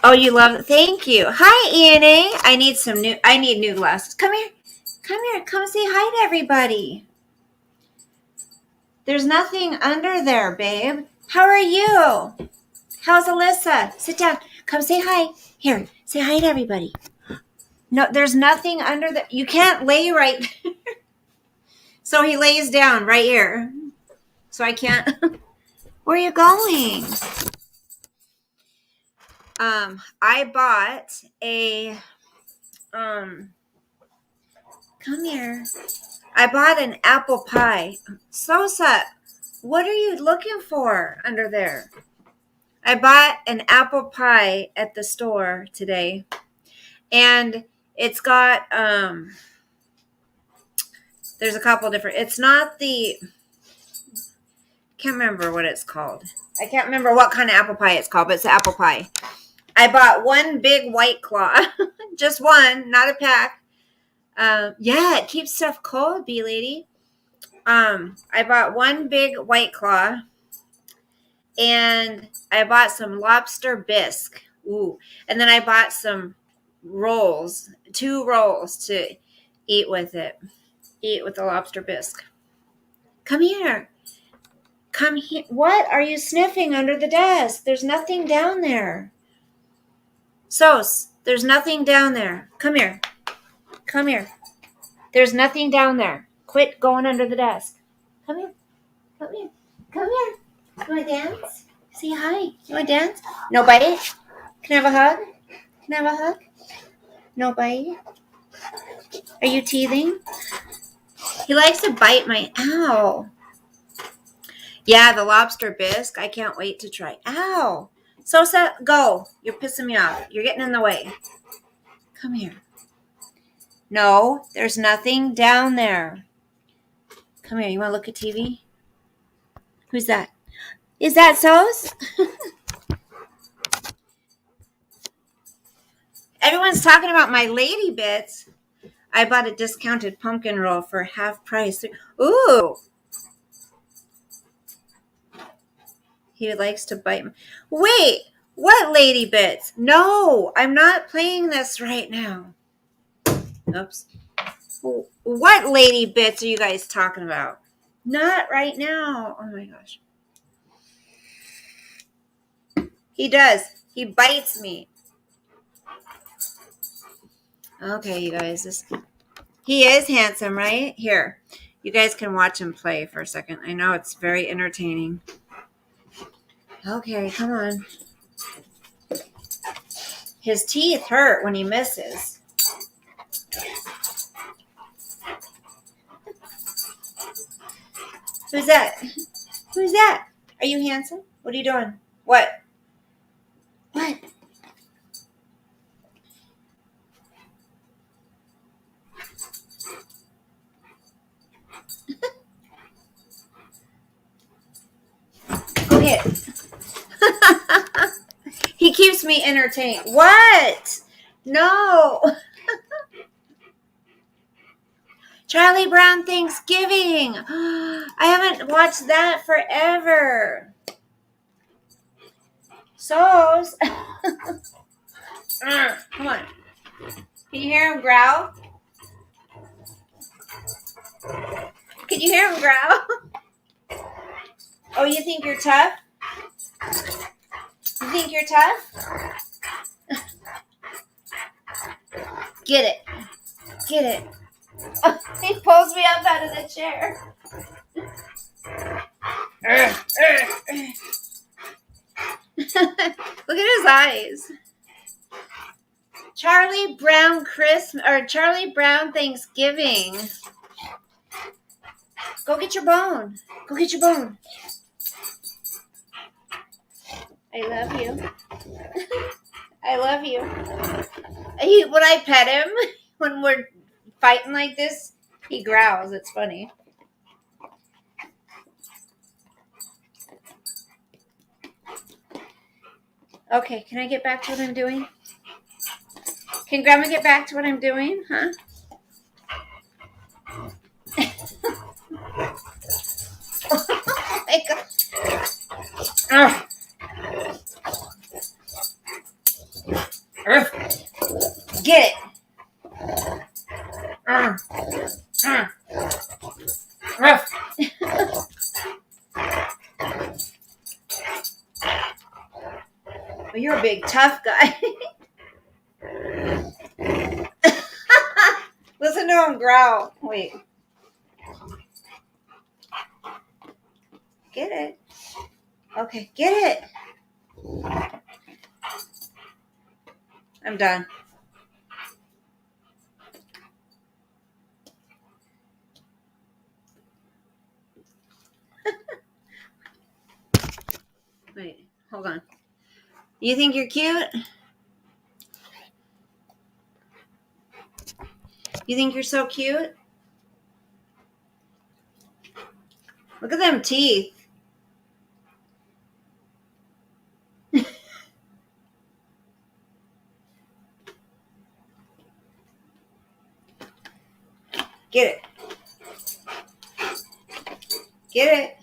Oh, you love it. Thank you. Hi, ENA. I need new glasses. Come here. Come here. Come say hi to everybody. There's nothing under there, babe. How are you? How's Alyssa? Sit down. Come say hi. Here, say hi to everybody. No, there's nothing under there. You can't lay right. So he lays down right here. So I can't. Where are you going? I bought a, come here. I bought an apple pie. Sosa, what are you looking for under there? I bought an apple pie at the store today. And it's got there's a couple different, it's not the, can't remember what it's called. I can't remember what kind of apple pie it's called, but it's apple pie. I bought one big White Claw. Just one, not a pack. Yeah, it keeps stuff cold, bee lady. I bought one big White Claw, and I bought some lobster bisque. Ooh. And then I bought some rolls, 2 rolls to eat with it. Eat with the lobster bisque. Come here. Come here. What are you sniffing under the desk? There's nothing down there. Sos, there's nothing down there. Come here. Come here. There's nothing down there. Quit going under the desk. Come here. Come here. Come here. You want to dance? Say hi. You want to dance? No bite? Can I have a hug? Can I have a hug? No bite? Are you teething? He likes to bite my... Ow. Yeah, the lobster bisque. I can't wait to try. Ow. Sosa, go. You're pissing me off. You're getting in the way. Come here. No, there's nothing down there. Come here. You want to look at TV? Who's that? Is that Sos? Everyone's talking about my lady bits. I bought a discounted pumpkin roll for half price. Ooh. He likes to bite me. Wait, what lady bits? No, I'm not playing this right now. Oops. What lady bits are you guys talking about? Not right now. Oh my gosh. He does. He bites me. Okay, you guys. He is handsome, right? Here. You guys can watch him play for a second. I know it's very entertaining. Okay, come on. His teeth hurt when he misses. Who's that? Who's that? Are you handsome? What are you doing? What? What? Go hit. He keeps me entertained. What? No. Charlie Brown Thanksgiving. I haven't watched that forever. So, come on. Can you hear him growl? Can you hear him growl? Oh, you think you're tough? You think you're tough? Get it. Get it. Oh, he pulls me up out of the chair. Look at his eyes. Charlie Brown Christmas, or Charlie Brown Thanksgiving. Go get your bone. Go get your bone. I love you. I love you. When I pet him, when we're fighting like this, he growls. It's funny. Okay, can I get back to what I'm doing? Can Grandma get back to what I'm doing? Huh? Oh my God. Get it. Well, you're a big tough guy. Listen to him growl. Wait. Get it. Okay, get it. I'm done. Wait, hold on. You think you're cute? You think you're so cute? Look at them teeth. Get it. Get it.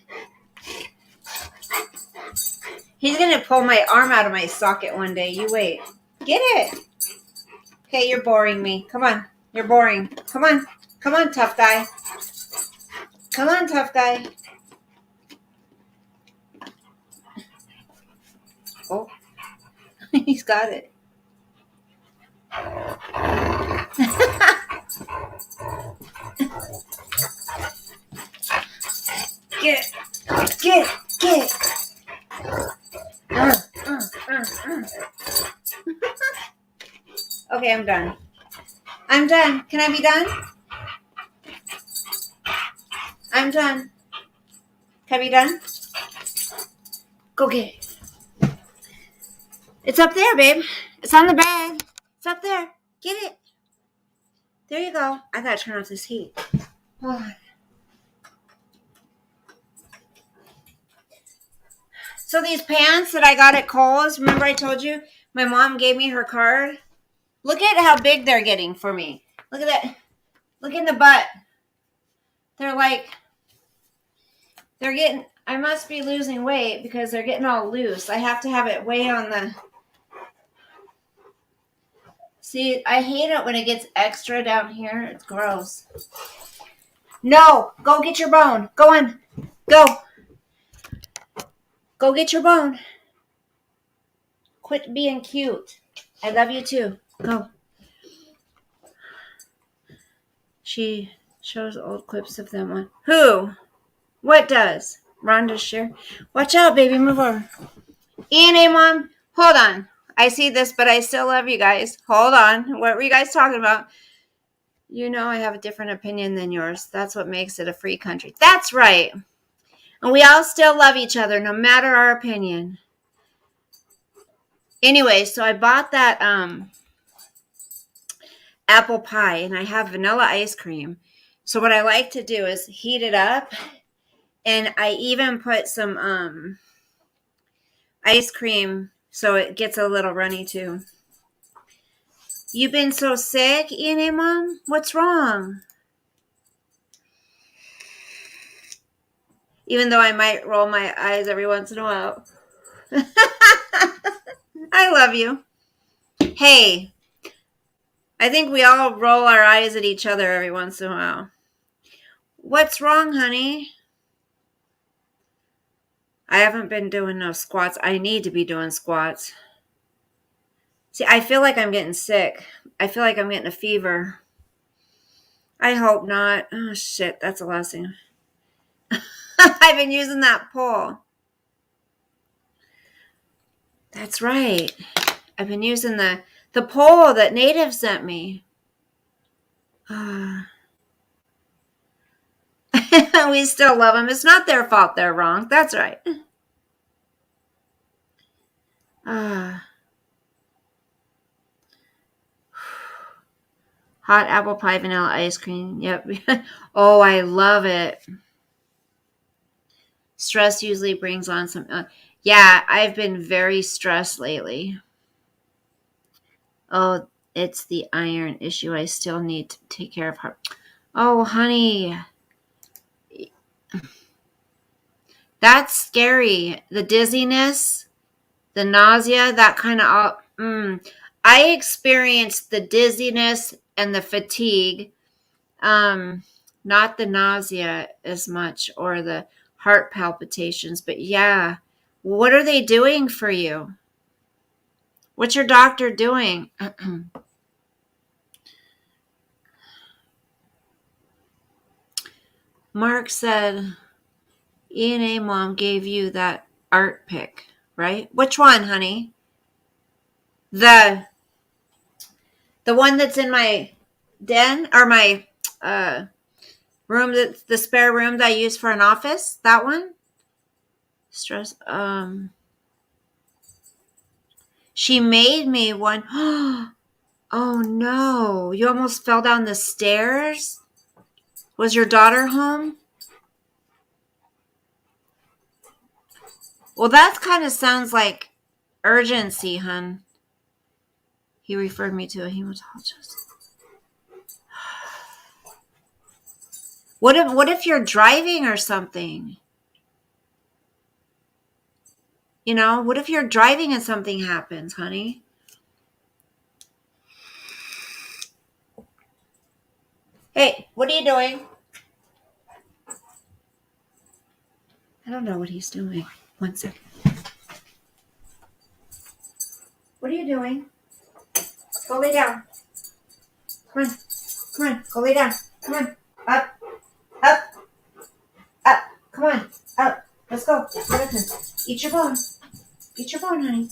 He's going to pull my arm out of my socket one day. You wait. Get it. Okay, you're boring me. Come on. You're boring. Come on. Come on, tough guy. Come on, tough guy. Oh, he's got it. Get it. Get it. Get it. Okay, I'm done. I'm done. Can I be done? I'm done. Can I be done? Go get it. It's up there, babe. It's on the bed. It's up there. Get it. There you go. I gotta turn off this heat. Oh. So these pants that I got at Kohl's, remember I told you my mom gave me her card? Look at how big they're getting for me. Look at that. Look in the butt. They're getting, I must be losing weight because they're getting all loose. I have to have it way on the, see, I hate it when it gets extra down here. It's gross. No, go get your bone. Go on. Go. Go get your bone. Quit being cute. I love you too. Go. She shows old clips of them on. Who? What does? Rhonda share. Watch out, baby. Move over. E&A, Mom. Hold on. I see this, but I still love you guys. Hold on. What were you guys talking about? You know I have a different opinion than yours. That's what makes it a free country. That's right. And we all still love each other, no matter our opinion. Anyway, so I bought that apple pie, and I have vanilla ice cream. So what I like to do is heat it up, and I even put some ice cream so it gets a little runny too. You been so sick, E&A, Mom? What's wrong? Even though I might roll my eyes every once in a while. I love you. Hey, I think we all roll our eyes at each other every once in a while. What's wrong, honey? I haven't been doing no squats. I need to be doing squats. See, I feel like I'm getting sick. I feel like I'm getting a fever. I hope not. Oh, shit. That's the last thing. I've been using that pole. That's right. I've been using the pole that Native sent me. We still love them. It's not their fault they're wrong. That's right. Hot apple pie, vanilla ice cream. Yep. Oh, I love it. Stress usually brings on some... yeah, I've been very stressed lately. Oh, it's the iron issue. I still need to take care of her. Oh, honey. That's scary. The dizziness, the nausea, that kind of... I experienced the dizziness and the fatigue. Not the nausea as much or the heart palpitations, but yeah. What are they doing for you? What's your doctor doing? Mark said, E&A Mom gave you that art pic, right? Which one, honey? The one that's in my den or my room, that's the spare room that I use for an office. That one. Stress. She made me one. Oh no, you almost fell down the stairs? Was your daughter home? Well, that kind of sounds like urgency, hun. He referred me to a hematologist. What if you're driving or something? You know, what if you're driving and something happens, honey? Hey, what are you doing? I don't know what he's doing. One second. What are you doing? Go lay down. Come on. Come on. Go lay down. Come on. Up. Up. Up. Come on. Up. Let's go. Eat your bone. Eat your bone, honey.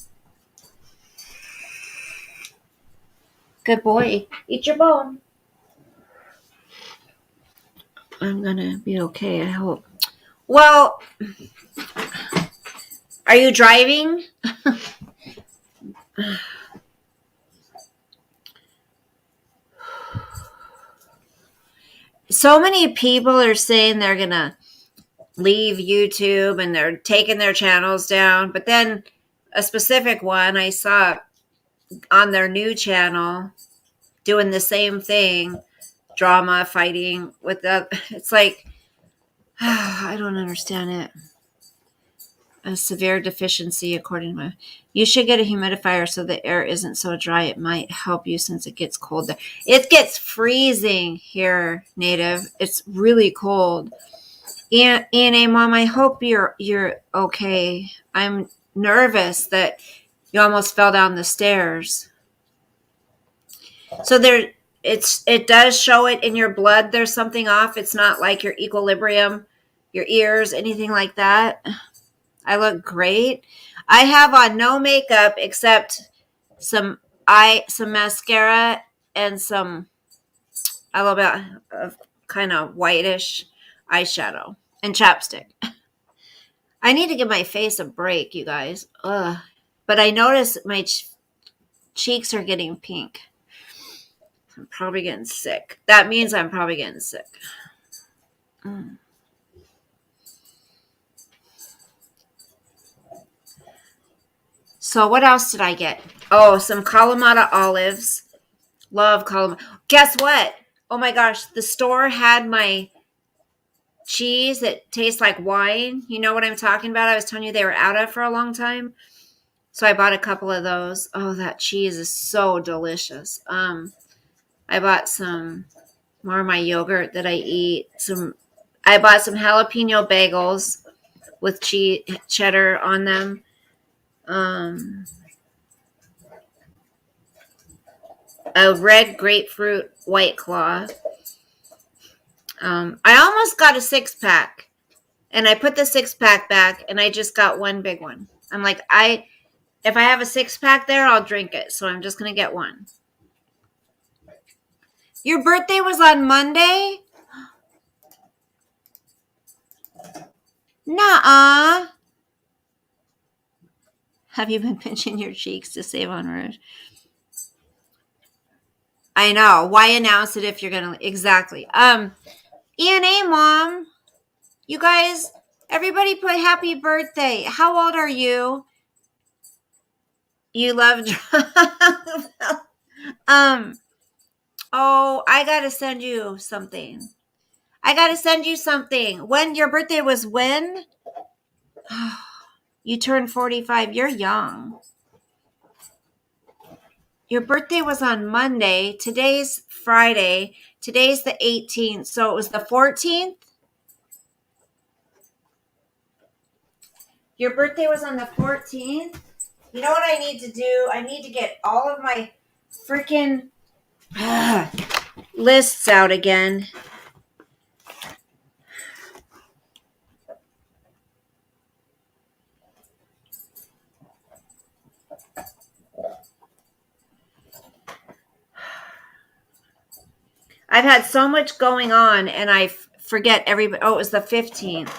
Good boy. Eat your bone. I'm gonna be okay, I hope. Well, are you driving? So many people are saying they're gonna leave YouTube and they're taking their channels down. But then a specific one I saw on their new channel doing the same thing, drama, fighting with the. It's like, I don't understand it. A severe deficiency, according to my. You should get a humidifier so the air isn't so dry. It might help you since it gets cold there. It gets freezing here, Native. It's really cold. And Mom, I hope you're okay. I'm nervous that you almost fell down the stairs. So it does show it in your blood. There's something off. It's not like your equilibrium, your ears, anything like that. I look great. I have on no makeup except some mascara and some a little bit of kind of whitish eyeshadow and chapstick. I need to give my face a break, you guys. Ugh. But I notice my cheeks are getting pink. I'm probably getting sick. That means I'm probably getting sick. So what else did I get? Oh, some Kalamata olives. Love Kalamata. Guess what? Oh my gosh, the store had my cheese that tastes like wine. You know what I'm talking about? I was telling you they were out of for a long time. So I bought a couple of those. Oh, that cheese is so delicious. I bought some more of my yogurt that I eat. I bought some jalapeno bagels with cheddar on them. A red grapefruit White Claw. I almost got a 6-pack, and I put the 6-pack back, and I just got one big one. I'm like, if I have a 6-pack there, I'll drink it. So I'm just gonna get one. Your birthday was on Monday? Nuh-uh. Have you been pinching your cheeks to save on rouge? I know. Why announce it if you're gonna exactly? ENA Mom, you guys, everybody put happy birthday. How old are you? You love oh, I gotta send you something. When your birthday was when? You turned 45. You're young. Your birthday was on Monday. Today's Friday. Today's the 18th. So it was the 14th? Your birthday was on the 14th? You know what I need to do? I need to get all of my freaking lists out again. I've had so much going on and I forget everybody. Oh, it was the 15th.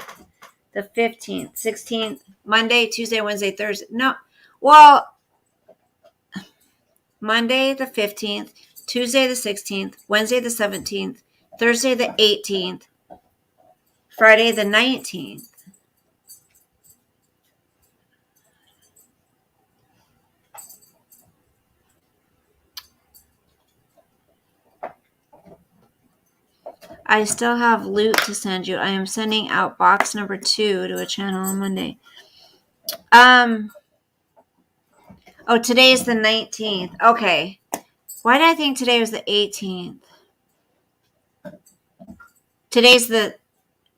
The 15th, 16th, Monday, Tuesday, Wednesday, Thursday. No. Well, Monday the 15th, Tuesday the 16th, Wednesday the 17th, Thursday the 18th, Friday the 19th. I still have loot to send you. I am sending out box number 2 to a channel on Monday. Oh, today is the 19th. Okay. Why did I think today was the 18th? Today's the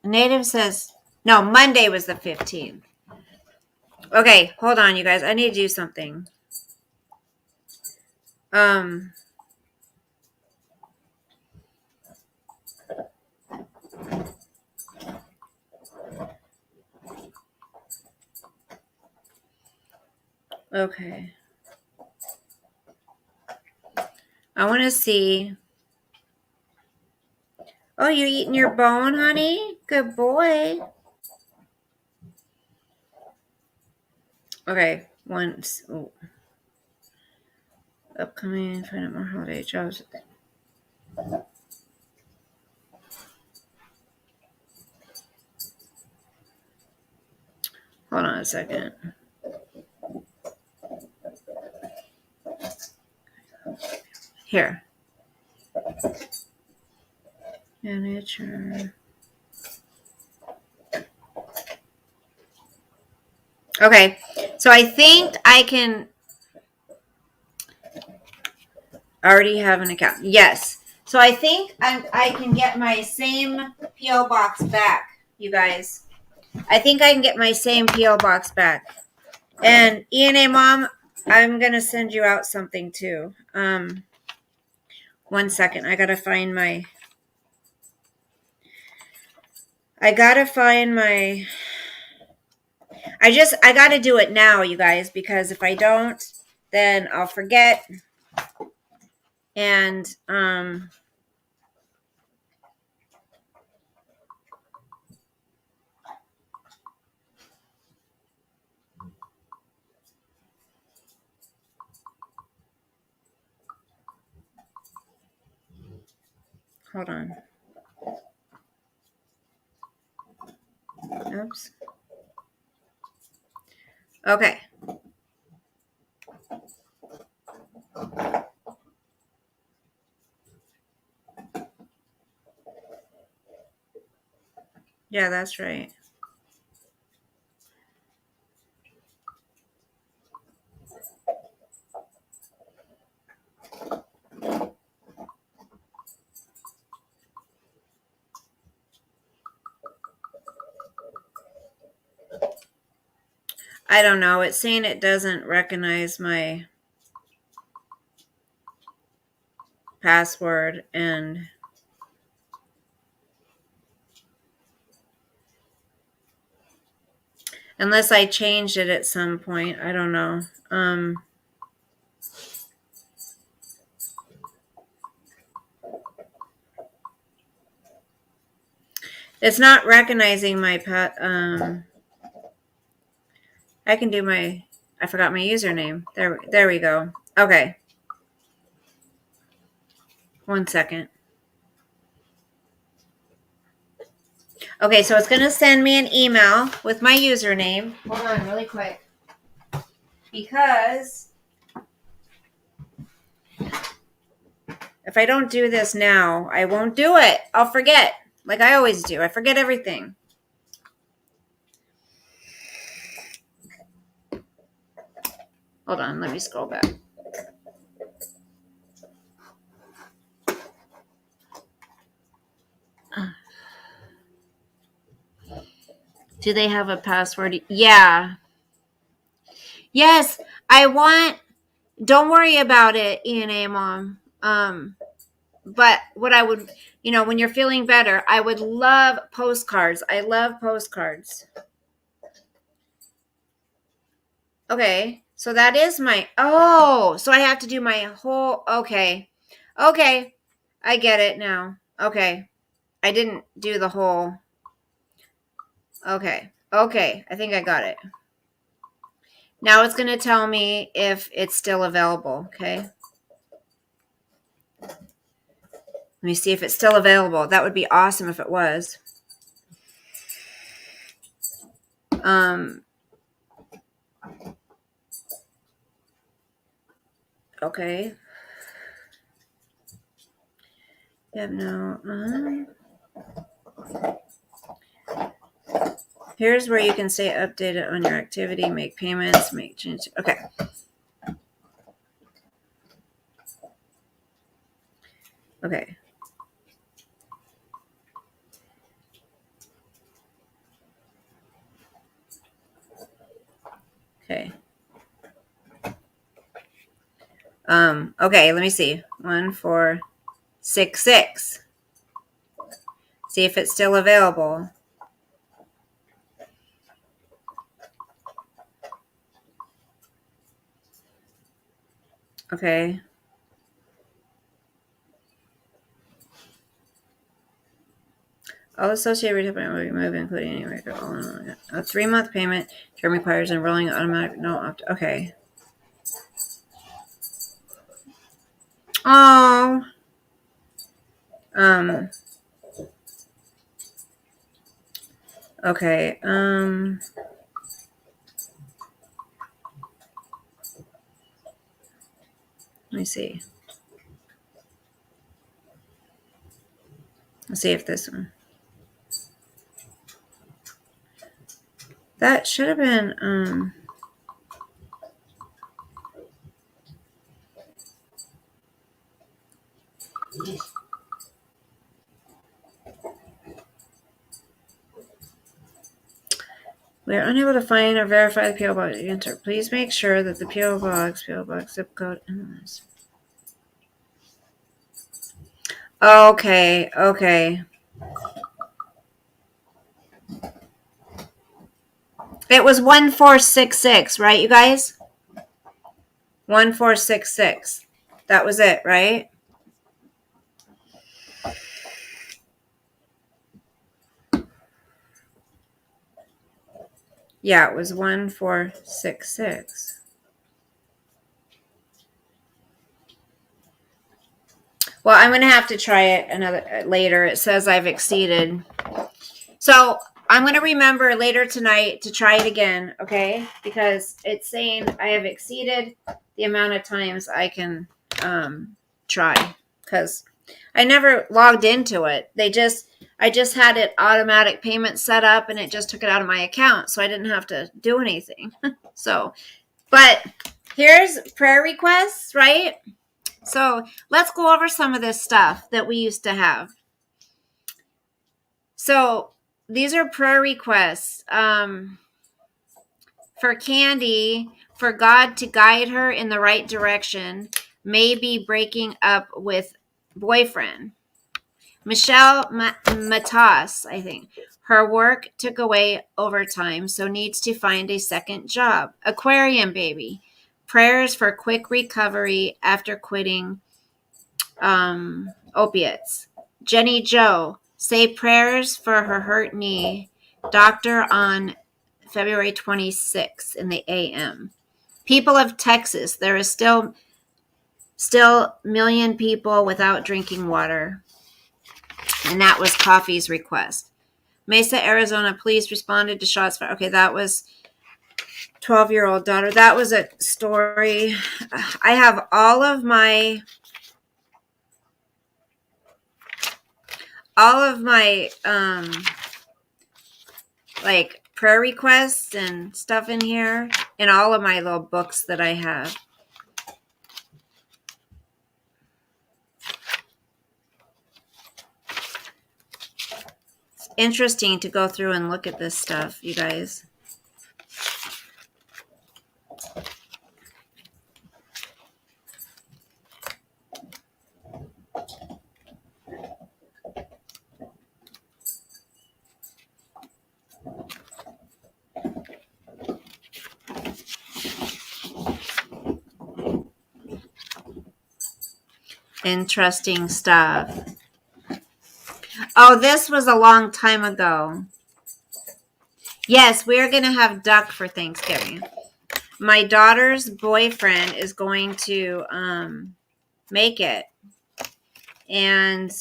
native says, no, Monday was the 15th. Okay, hold on, you guys. I need to do something. Okay. I want to see. Oh, you eating your bone, honey? Good boy. Okay, once. Oh. Upcoming, find out more holiday jobs. Hold on a second. Here. Manager. Okay, so I think I can already have an account. Yes. So I think I can get my same P.O. box back, you guys. I think I can get my same P.O. box back. And ENA Mom, I'm going to send you out something too. 1 second. I got to find my... I got to do it now, you guys, because if I don't, then I'll forget. And, hold on. Oops. Okay. Yeah, that's right. I don't know. It's saying it doesn't recognize my password, and unless I changed it at some point, I don't know. It's not recognizing my I can do my... I forgot my username. There we go. Okay. 1 second. Okay, so it's going to send me an email with my username. Hold on really quick. Because if I don't do this now, I won't do it. I'll forget. Like I always do. I forget everything. Hold on. Let me scroll back. Do they have a password? Yeah. Yes, I want... Don't worry about it, ENA Mom. But what I would, when you're feeling better, I would love postcards. I love postcards. Okay, so that is my... Oh, so I have to do my whole... Okay. Okay, I get it now. Okay. I didn't do the whole... Okay. Okay, I think I got it. Now it's going to tell me if it's still available, okay? Let me see if it's still available. That would be awesome if it was. Okay. Yeah, no. Here's where you can stay updated on your activity, make payments, make changes. Okay. Okay. Okay. Okay, let me see. 1466. See if it's still available. Okay. All associated retirement will be removed, including any record. A 3-month payment term requires enrolling automatic. No, okay. Oh. Okay. Let me see. Let's see if this one. That should have been. We are unable to find or verify the PO box you enter. Please make sure that the PO box zip code. Okay. Okay. It was 1466, right, you guys? 1466. That was it, right? Yeah, it was 1466. Well, I'm going to have to try it later. It says I've exceeded. So I'm going to remember later tonight to try it again, okay? Because it's saying I have exceeded the amount of times I can try. Because I never logged into it. I just had it automatic payment set up and it just took it out of my account. So I didn't have to do anything. So, but here's prayer requests, right? So let's go over some of this stuff that we used to have. So these are prayer requests for Candy, for God to guide her in the right direction, maybe breaking up with boyfriend. Michelle Matas, I think. Her work took away overtime, so needs to find a second job. Aquarium baby. Prayers for quick recovery after quitting opiates. Jenny Joe. Say prayers for her hurt knee. Doctor on February 26th in the AM. People of Texas. There is still million people without drinking water. And that was Coffee's request. Mesa, Arizona, police responded to shots fired. Okay, that was 12-year-old daughter. That was a story. I have all of my like prayer requests and stuff in here in all of my little books that I have. It's interesting to go through and look at this stuff, you guys. Interesting stuff. Oh, this was a long time ago. Yes, we're going to have duck for Thanksgiving. My daughter's boyfriend is going to make it. And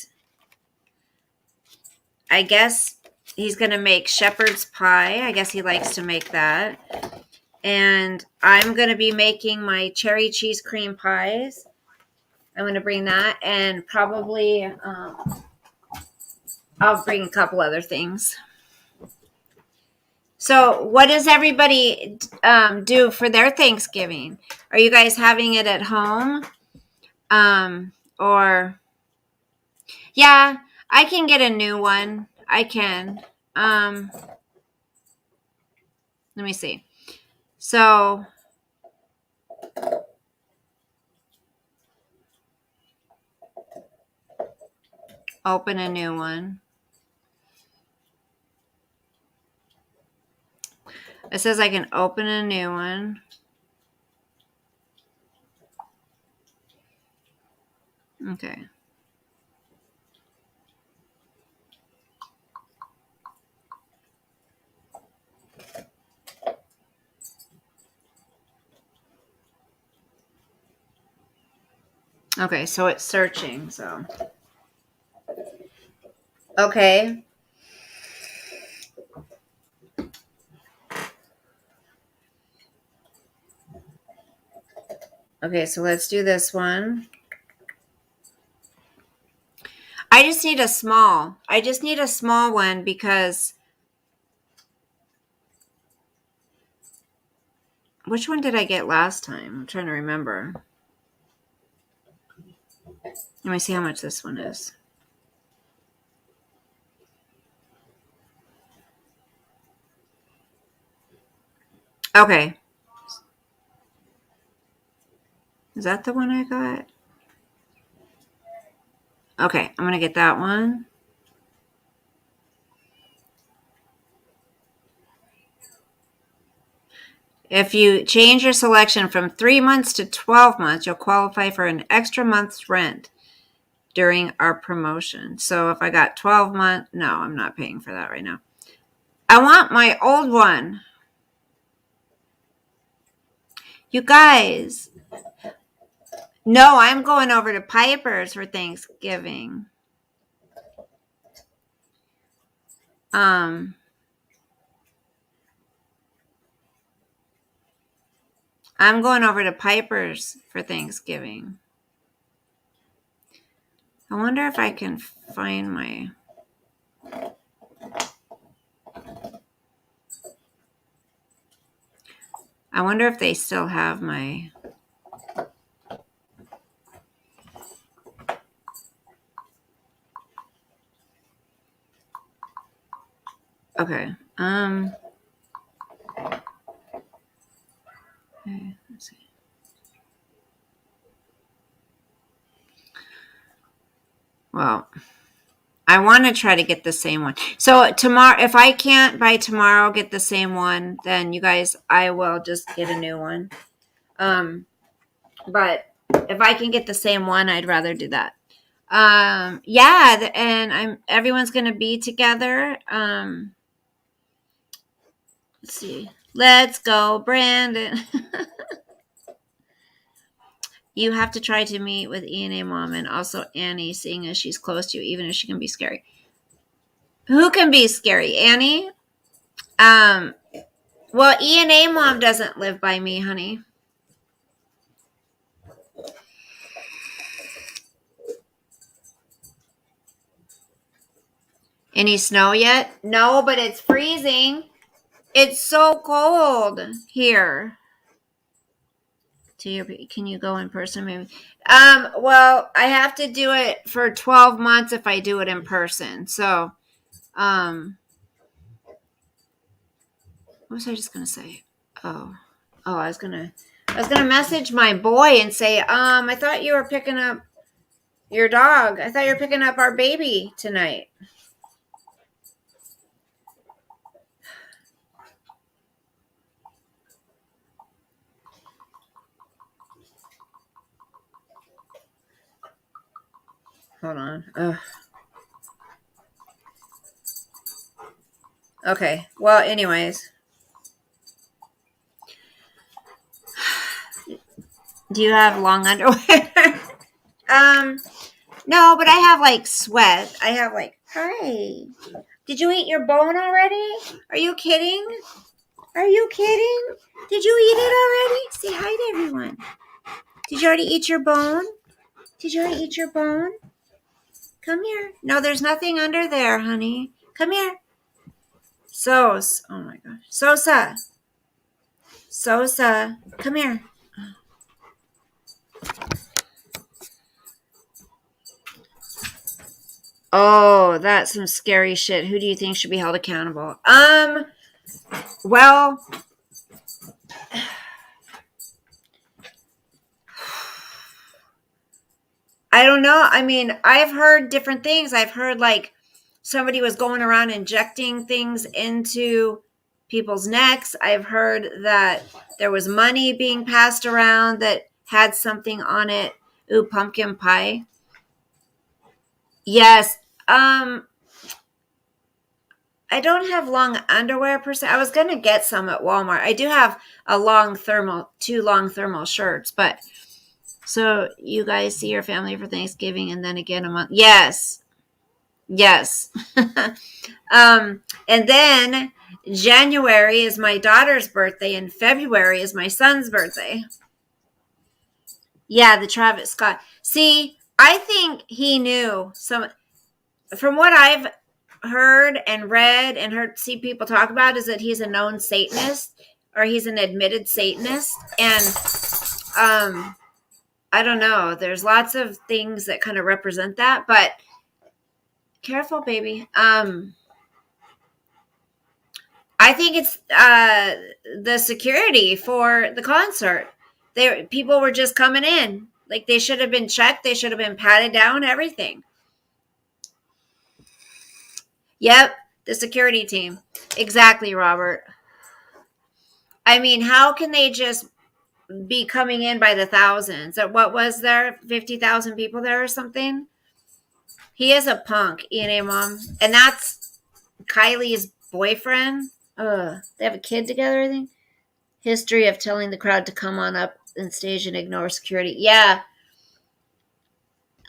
I guess he's going to make shepherd's pie. I guess he likes to make that. And I'm going to be making my cherry cheese cream pies. I'm going to bring that, and probably I'll bring a couple other things. So, what does everybody do for their Thanksgiving? Are you guys having it at home? Or yeah, I can get a new one. I can. Let me see. So, open a new one. It says I can open a new one. Okay. Okay, so it's searching, so. Okay. Okay, so let's do this one. I just need a small one because which one did I get last time? I'm trying to remember. Let me see how much this one is. Okay. Is that the one I got? Okay, I'm going to get that one. If you change your selection from 3 months to 12 months, you'll qualify for an extra month's rent during our promotion. So if I got 12 months, no, I'm not paying for that right now. I want my old one. You guys. No, I'm going over to Piper's for Thanksgiving. I'm going over to Piper's for Thanksgiving. I wonder if I can find my... I wonder if they still have my... Okay. Okay, let's see. Well, I want to try to get the same one. So tomorrow, if I can't by tomorrow get the same one, then you guys, I will just get a new one. But if I can get the same one, I'd rather do that. Yeah, and everyone's gonna be together. Let's see. Let's go, Brandon. You have to try to meet with ENA Mom and also Annie, seeing as she's close to you, even if she can be scary. Who can be scary? Annie? Well, ENA Mom doesn't live by me, honey. Any snow yet? No, but it's freezing. It's so cold here. Can you go in person maybe? Well, I have to do it for 12 months if I do it in person. So, what was I just gonna say? I was gonna message my boy and say, I thought you were picking up your dog. I thought you were picking up our baby tonight. Hold on. Ugh. Okay. Well, anyways. Do you have long underwear? No, but I have like sweat. I have like, hi. Did you eat your bone already? Are you kidding? Are you kidding? Did you eat it already? Say hi to everyone. Did you already eat your bone? Did you already eat your bone? Come here. No, there's nothing under there, honey. Come here. Oh my gosh. Sosa. Sosa. Come here. Oh, that's some scary shit. Who do you think should be held accountable? Well, I don't know. I mean, I've heard different things. I've heard like somebody was going around injecting things into people's necks. I've heard that there was money being passed around that had something on it. Ooh, pumpkin pie. Yes. I don't have long underwear per se. I was gonna get some at Walmart. I do have two long thermal shirts, but so you guys see your family for Thanksgiving and then again a month. Yes. Yes. And then January is my daughter's birthday and February is my son's birthday. Yeah, the Travis Scott. See, I think he knew from what I've heard and read and see people talk about is that he's a known Satanist or he's an admitted Satanist. And I don't know. There's lots of things that kind of represent that, but careful, baby. I think it's the security for the concert. People were just coming in. Like they should have been checked. They should have been patted down. Everything. Yep, the security team. Exactly, Robert. I mean, how can they just be coming in by the thousands? What was there? 50,000 people there or something? He is a punk, ENA mom. And that's Kylie's boyfriend. They have a kid together, I think. History of telling the crowd to come on up and stage and ignore security. Yeah.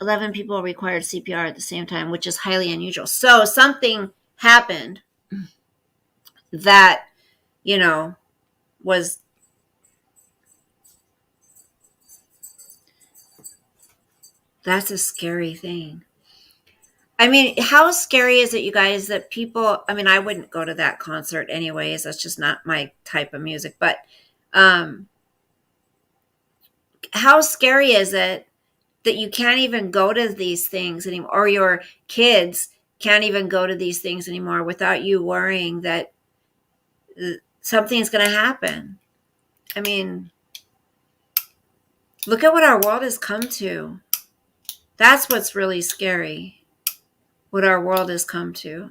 11 people required CPR at the same time, which is highly unusual. So something happened that, was that's a scary thing. I mean, how scary is it, you guys, that people, I mean, I wouldn't go to that concert anyways. That's just not my type of music. But how scary is it that you can't even go to these things anymore, or your kids can't even go to these things anymore without you worrying that something's going to happen? I mean, look at what our world has come to. That's what's really scary, what our world has come to.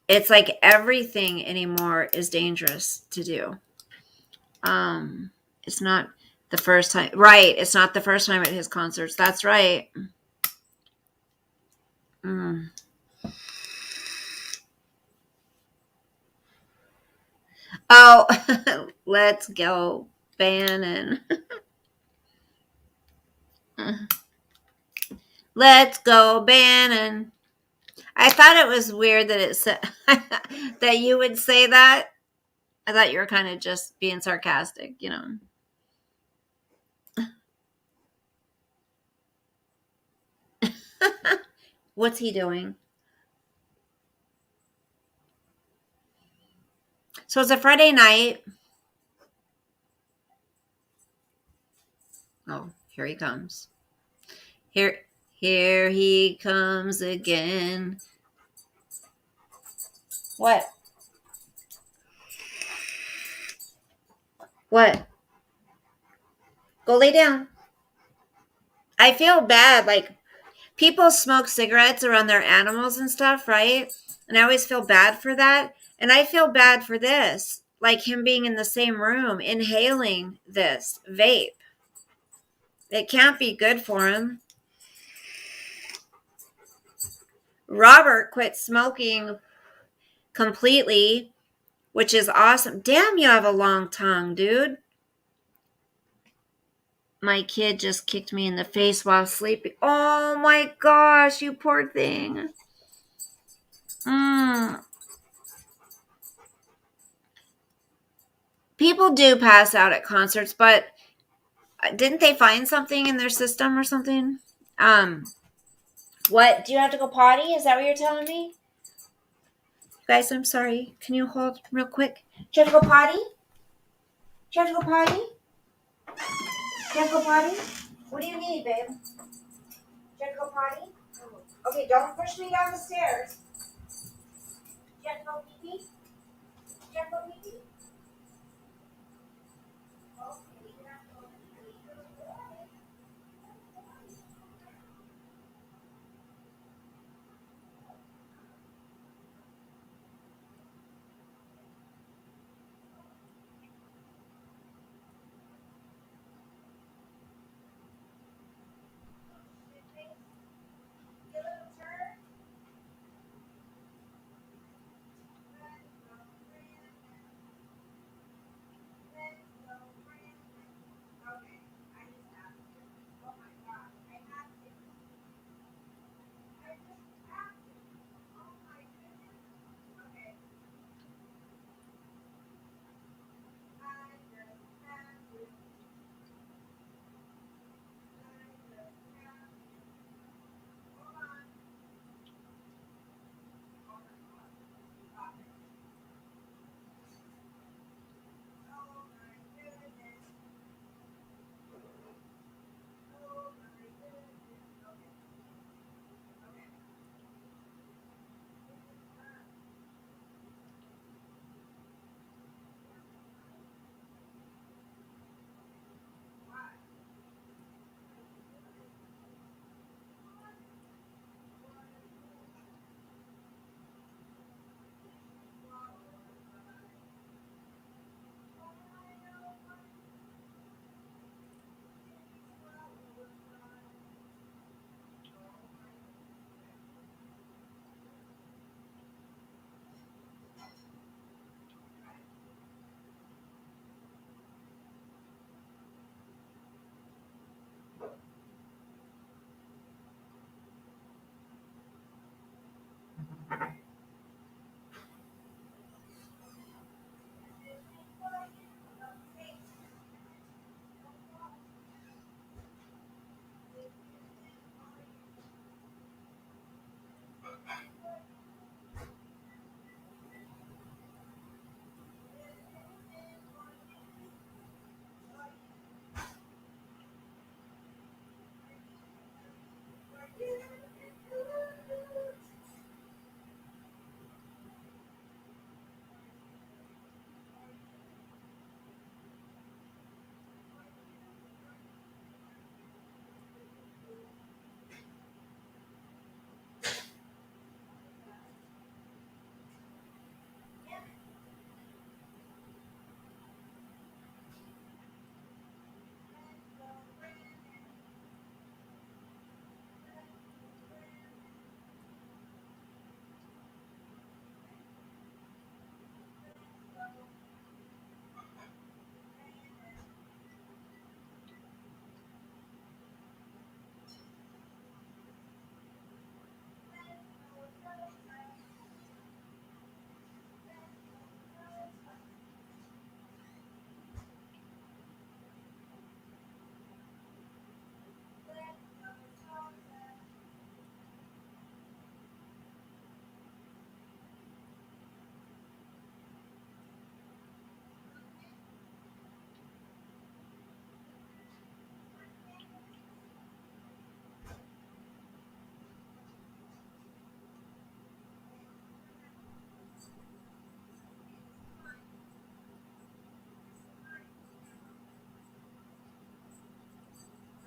It's like everything anymore is dangerous to do. It's not the first time. Right. It's not the first time at his concerts. That's right. Oh, let's go, Bannon. Let's go, Bannon. I thought it was weird that it said that you would say that. I thought you were kind of just being sarcastic, What's he doing? So it's a Friday night. Oh, here he comes. Here he comes again. What? What? Go lay down. I feel bad. Like, people smoke cigarettes around their animals and stuff, right? And I always feel bad for that. And I feel bad for this. Like him being in the same room, inhaling this vape. It can't be good for him. Robert quit smoking completely, which is awesome. Damn, you have a long tongue, dude. My kid just kicked me in the face while sleeping. Oh my gosh, you poor thing. Mm. People do pass out at concerts, but didn't they find something in their system or something? What? Do you have to go potty? Is that what you're telling me? Guys, I'm sorry. Can you hold real quick? Do you have to go potty? Do you have to go potty? Do you have to go potty? What do you need, babe? Do you have to go potty? Okay, don't push me down the stairs. Do you have to go pee-pee? Do you have to go pee-pee?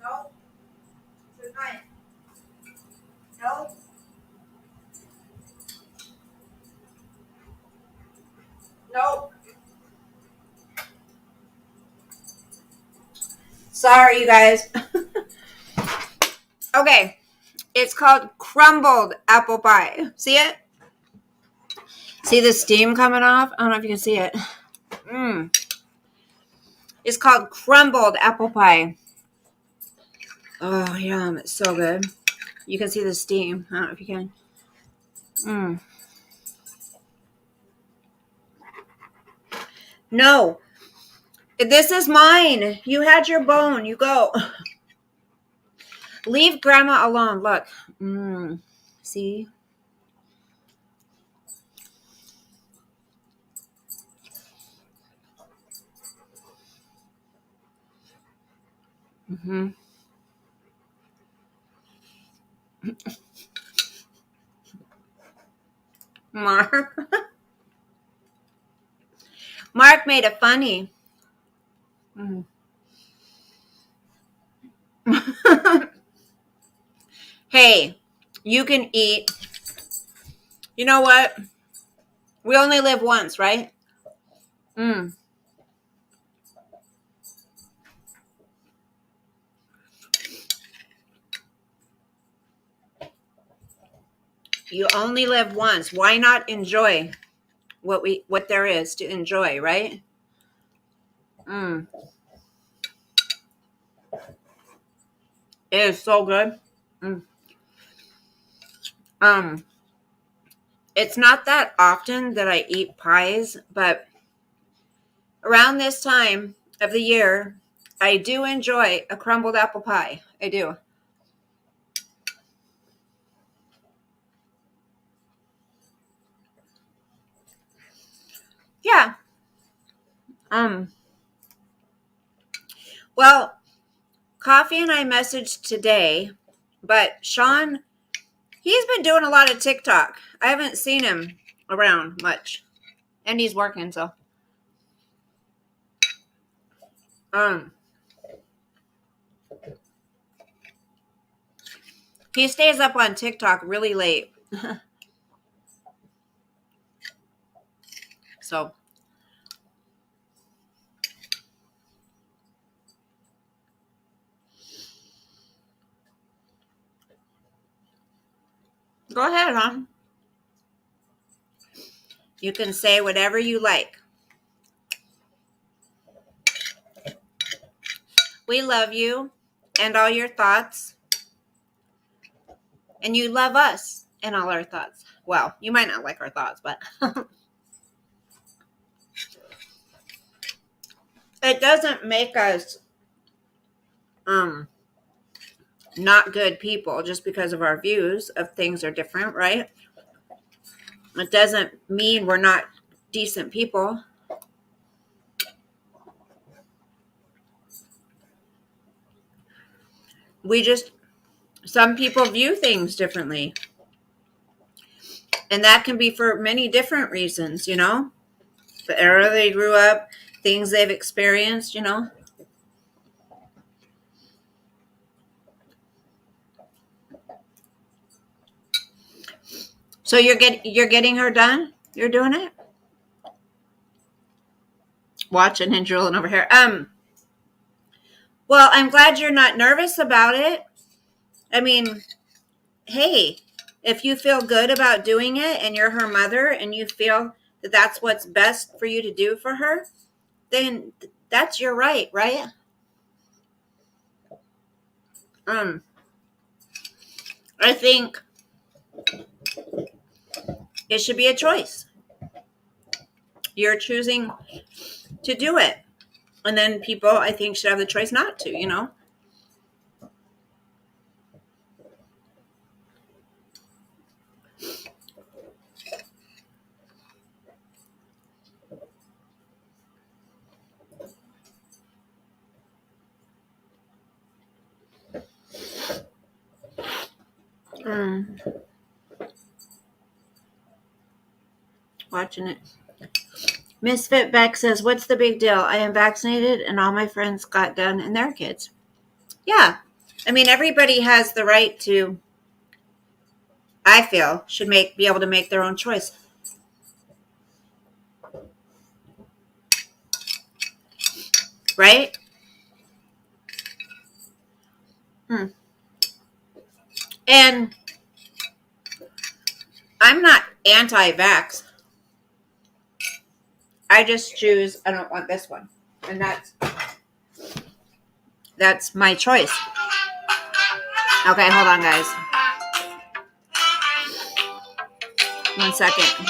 No. Tonight. No. No. Sorry, you guys. Okay. It's called crumbled apple pie. See it? See the steam coming off? I don't know if you can see it. It's called crumbled apple pie. Oh, yum. It's so good. You can see the steam. I don't know if you can. No. This is mine. You had your bone. You go. Leave grandma alone. Look. See? Mark. Mark made it funny. Hey, you can eat. You know what? We only live once, right? You only live once. Why not enjoy what there is to enjoy, right? It is so good. Um, it's not that often that I eat pies, but around this time of the year, I do enjoy a crumbled apple pie. I do. Yeah. Um. Well, Coffee and I messaged today, but Sean, he's been doing a lot of TikTok. I haven't seen him around much, and he's working, so um, he stays up on TikTok really late. So go ahead, hon. You can say whatever you like. We love you and all your thoughts, and you love us and all our thoughts. Well, you might not like our thoughts, but it doesn't make us um not good people just because of our views of things are different, right? It doesn't mean we're not decent people. We just, some people view things differently. And that can be for many different reasons, the era they grew up, things they've experienced. So you're getting her done? You're doing it? Watching and drooling over here. Well, I'm glad you're not nervous about it. I mean, hey, if you feel good about doing it and you're her mother and you feel that that's what's best for you to do for her, then that's your right, right? Um, I think it should be a choice. You're choosing to do it. And then people, I think, should have the choice not to. Watching it. Misfit Beck says, "What's the big deal? I am vaccinated and all my friends got done and their kids." Yeah. I mean, everybody has the right to, I feel, should be able to make their own choice. Right? And I'm not anti-vax. I just choose I don't want this one. And that's my choice. Okay, hold on, guys. 1 second.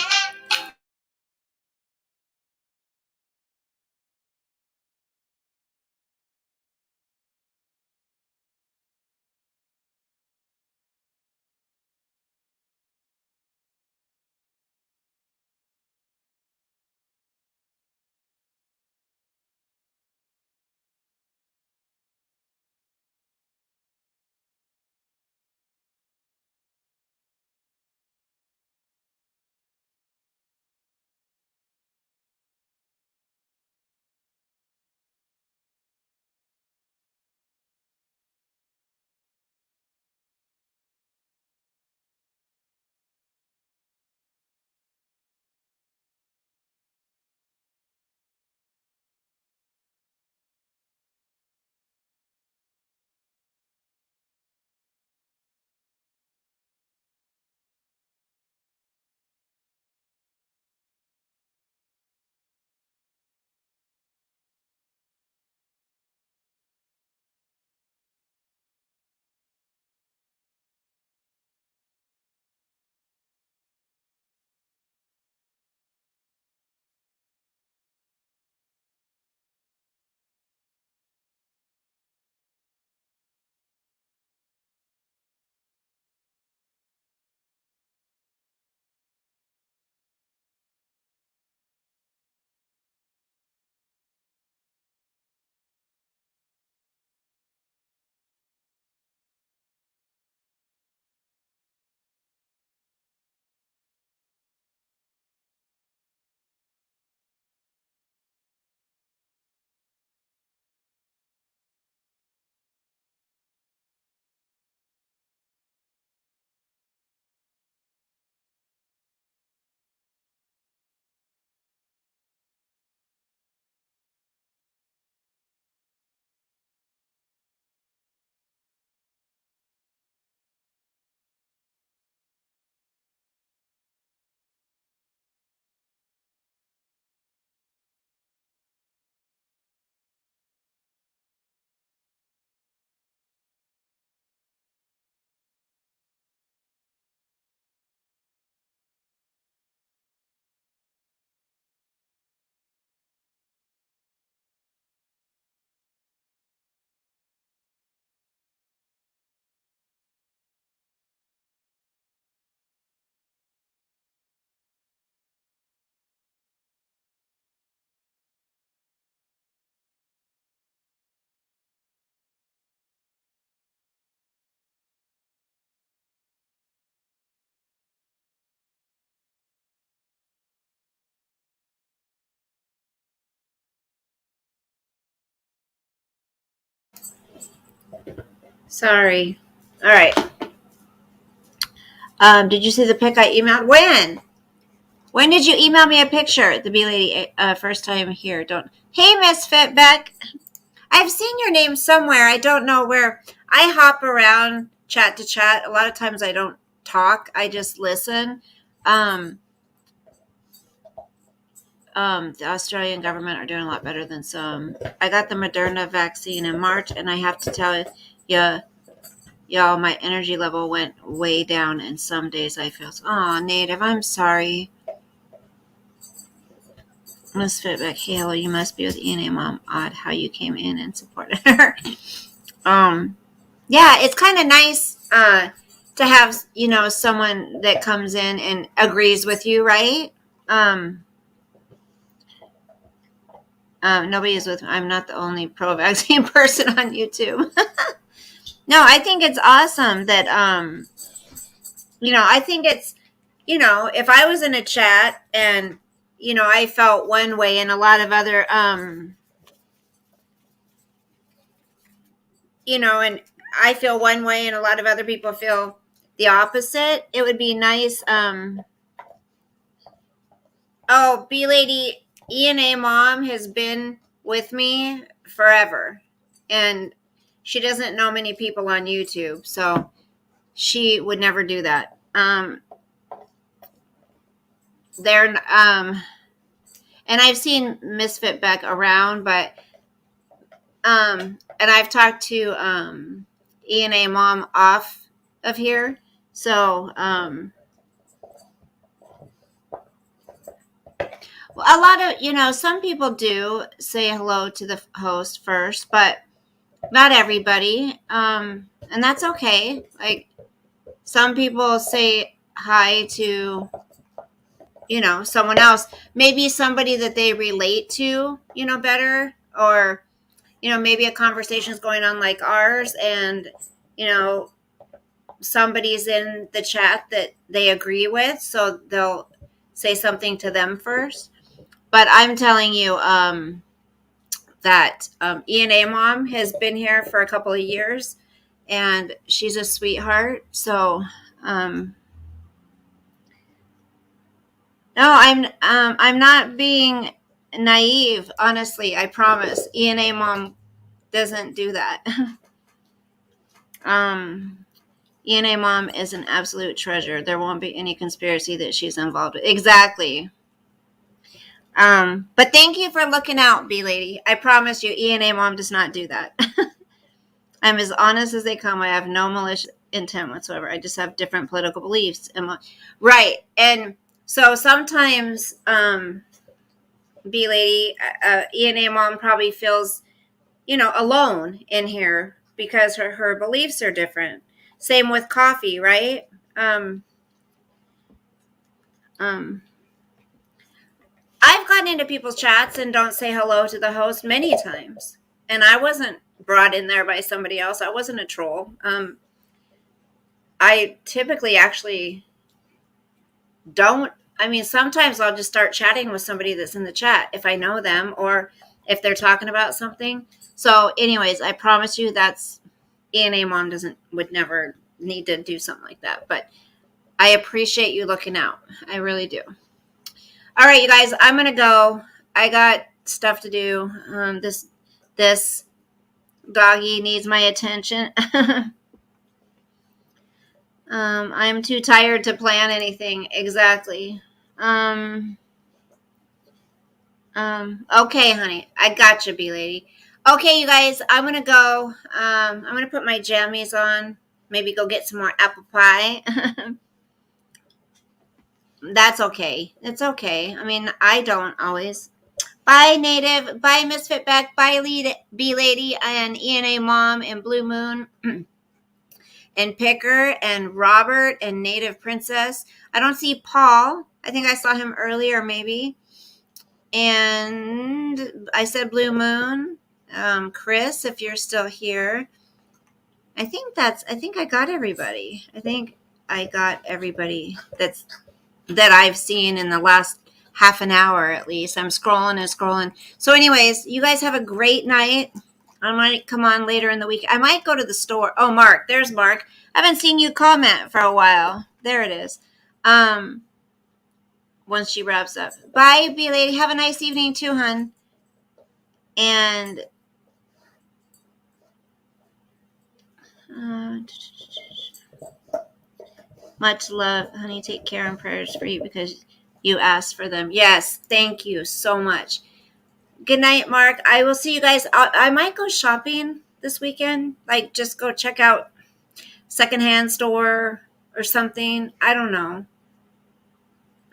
Sorry. All right. Did you see the pic I emailed? When? When did you email me a picture? The B lady, first time here. Don't. Hey, Misfit Beck. I've seen your name somewhere. I don't know where. I hop around chat to chat. A lot of times I don't talk. I just listen. The Australian government are doing a lot better than some. I got the Moderna vaccine in March, and I have to tell you, y'all, my energy level went way down, and some days I feel, oh, Native, I'm sorry. Misfit back, hey, hello, you must be with ENA Mom. Odd how you came in and supported her. Yeah, it's kind of nice to have, someone that comes in and agrees with you, right? Nobody is with me. I'm not the only pro-vaccine person on YouTube. No, I think it's awesome that, I think it's, if I was in a chat and, I felt one way and a lot of other, and I feel one way and a lot of other people feel the opposite, it would be nice. Oh, B Lady ENA Mom has been with me forever. And she doesn't know many people on YouTube, so she would never do that. And I've seen Misfit Beck around, but and I've talked to E&A Mom off of here. So, a lot of, some people do say hello to the host first, but not everybody. And that's okay. Like, some people say hi to, someone else, maybe somebody that they relate to, better, or, maybe a conversation is going on like ours, and, you know, somebody's in the chat that they agree with, so they'll say something to them first. But I'm telling you, that E&A Mom has been here for a couple of years, and she's a sweetheart. So, no, I'm not being naive. Honestly, I promise. E&A Mom doesn't do that. E&A Mom is an absolute treasure. There won't be any conspiracy that she's involved with. Exactly. But thank you for looking out, B Lady. I promise you, E&A Mom does not do that. I'm as honest as they come. I have no malicious intent whatsoever. I just have different political beliefs. Right. And so sometimes, B Lady, E&A Mom probably feels, alone in here because her beliefs are different. Same with coffee, right? Um, I've gotten into people's chats and don't say hello to the host many times. And I wasn't brought in there by somebody else. I wasn't a troll. I typically actually don't. I mean, sometimes I'll just start chatting with somebody that's in the chat if I know them or if they're talking about something. So, anyways, I promise you that's E&A Mom would never need to do something like that. But I appreciate you looking out. I really do. All right, you guys, I'm gonna go. I got stuff to do. This doggy needs my attention. I'm too tired to plan anything exactly. Okay, honey, I got you, B Lady. Okay, you guys, I'm gonna go. I'm gonna put my jammies on. Maybe go get some more apple pie. That's okay. It's okay. I mean, I don't always. Bye, Native. Bye, Misfit Beck. Bye, B Lady, and E&A Mom, and Blue Moon, and Picker, and Robert, and Native Princess. I don't see Paul. I think I saw him earlier, maybe. And I said Blue Moon. Chris, if you're still here. I think I got everybody. I think I got everybody that I've seen in the last half an hour at least. I'm scrolling and scrolling. So anyways, you guys have a great night. I might come on later in the week. I might go to the store. Oh, Mark, there's Mark. I haven't seen you comment for a while. There it is. Once she wraps up. Bye, B Lady. Have a nice evening too, hun. And much love, honey. Take care and prayers for you because you asked for them. Yes, thank you so much. Good night, Mark. I will see you guys. I might go shopping this weekend. Like, just go check out secondhand store or something. I don't know.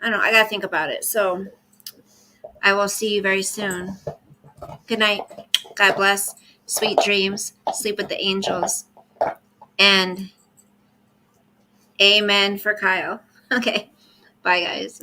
I got to think about it. So I will see you very soon. Good night. God bless. Sweet dreams. Sleep with the angels. And amen for Kyle. Okay. Bye, guys.